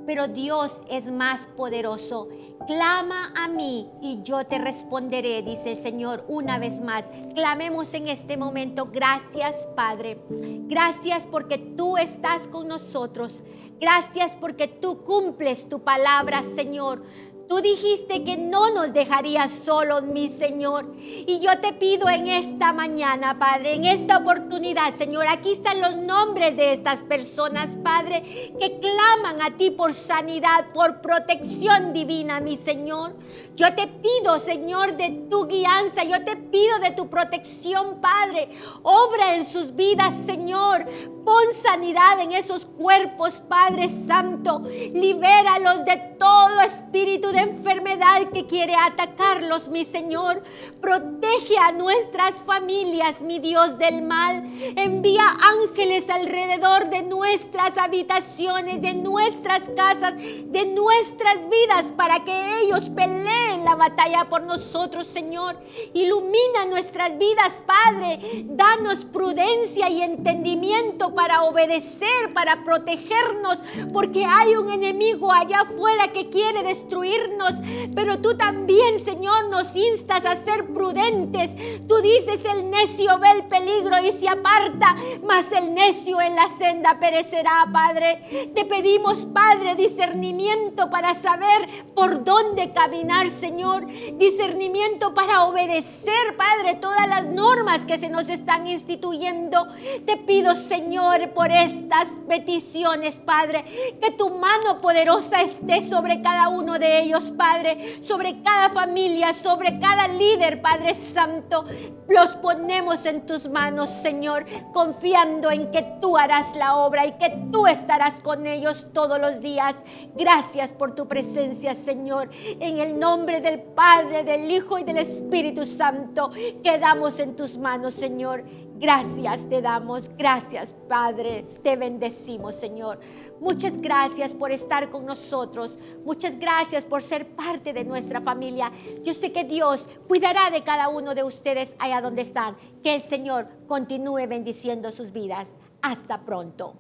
Speaker 6: Pero Dios es más poderoso. Clama a mí y yo te responderé, dice el Señor una vez más. Clamemos en este momento. Gracias, Padre. Gracias porque tú estás con nosotros. Gracias porque tú cumples tu palabra, Señor. Tú dijiste que no nos dejarías solos, mi Señor. Y yo te pido en esta mañana, Padre, en esta oportunidad, Señor, aquí están los nombres de estas personas, Padre, que claman a ti por sanidad, por protección divina, mi Señor. Yo te pido, Señor, de tu guianza, yo te pido de tu protección, Padre. Obra en sus vidas, Señor. Pon sanidad en esos cuerpos, Padre Santo. Libéralos de todo espíritu de enfermedad que quiere atacarlos, mi Señor. Protege a nuestras familias, mi Dios del mal. Envía ángeles alrededor de nuestras habitaciones, de nuestras casas, de nuestras vidas, para que ellos peleen la batalla por nosotros, Señor. Ilumina nuestras vidas, Padre. Danos prudencia y entendimiento para obedecer, para protegernos, porque hay un enemigo allá afuera que quiere destruirnos, pero tú también, Señor, nos instas a ser prudentes. Tú dices, el necio ve el peligro y se aparta, mas el necio en la senda perecerá, Padre. Te pedimos, Padre, discernimiento para saber por dónde caminar, Señor. Discernimiento para obedecer, Padre, todas las normas que se nos están instituyendo. Te pido, Señor, por estas peticiones, Padre, que tu mano poderosa esté sobre cada uno de ellos, Padre, sobre cada familia, sobre cada líder, Padre Santo. Los ponemos en tus manos, Señor, confiando en que tú harás la obra y que tú estarás con ellos todos los días. Gracias por tu presencia, Señor. En el nombre del Padre, del Hijo y del Espíritu Santo, quedamos en tus manos, Señor. Gracias te damos, gracias, Padre, te bendecimos, Señor. Muchas gracias por estar con nosotros, muchas gracias por ser parte de nuestra familia. Yo sé que Dios cuidará de cada uno de ustedes allá donde están. Que el Señor continúe bendiciendo sus vidas. Hasta pronto.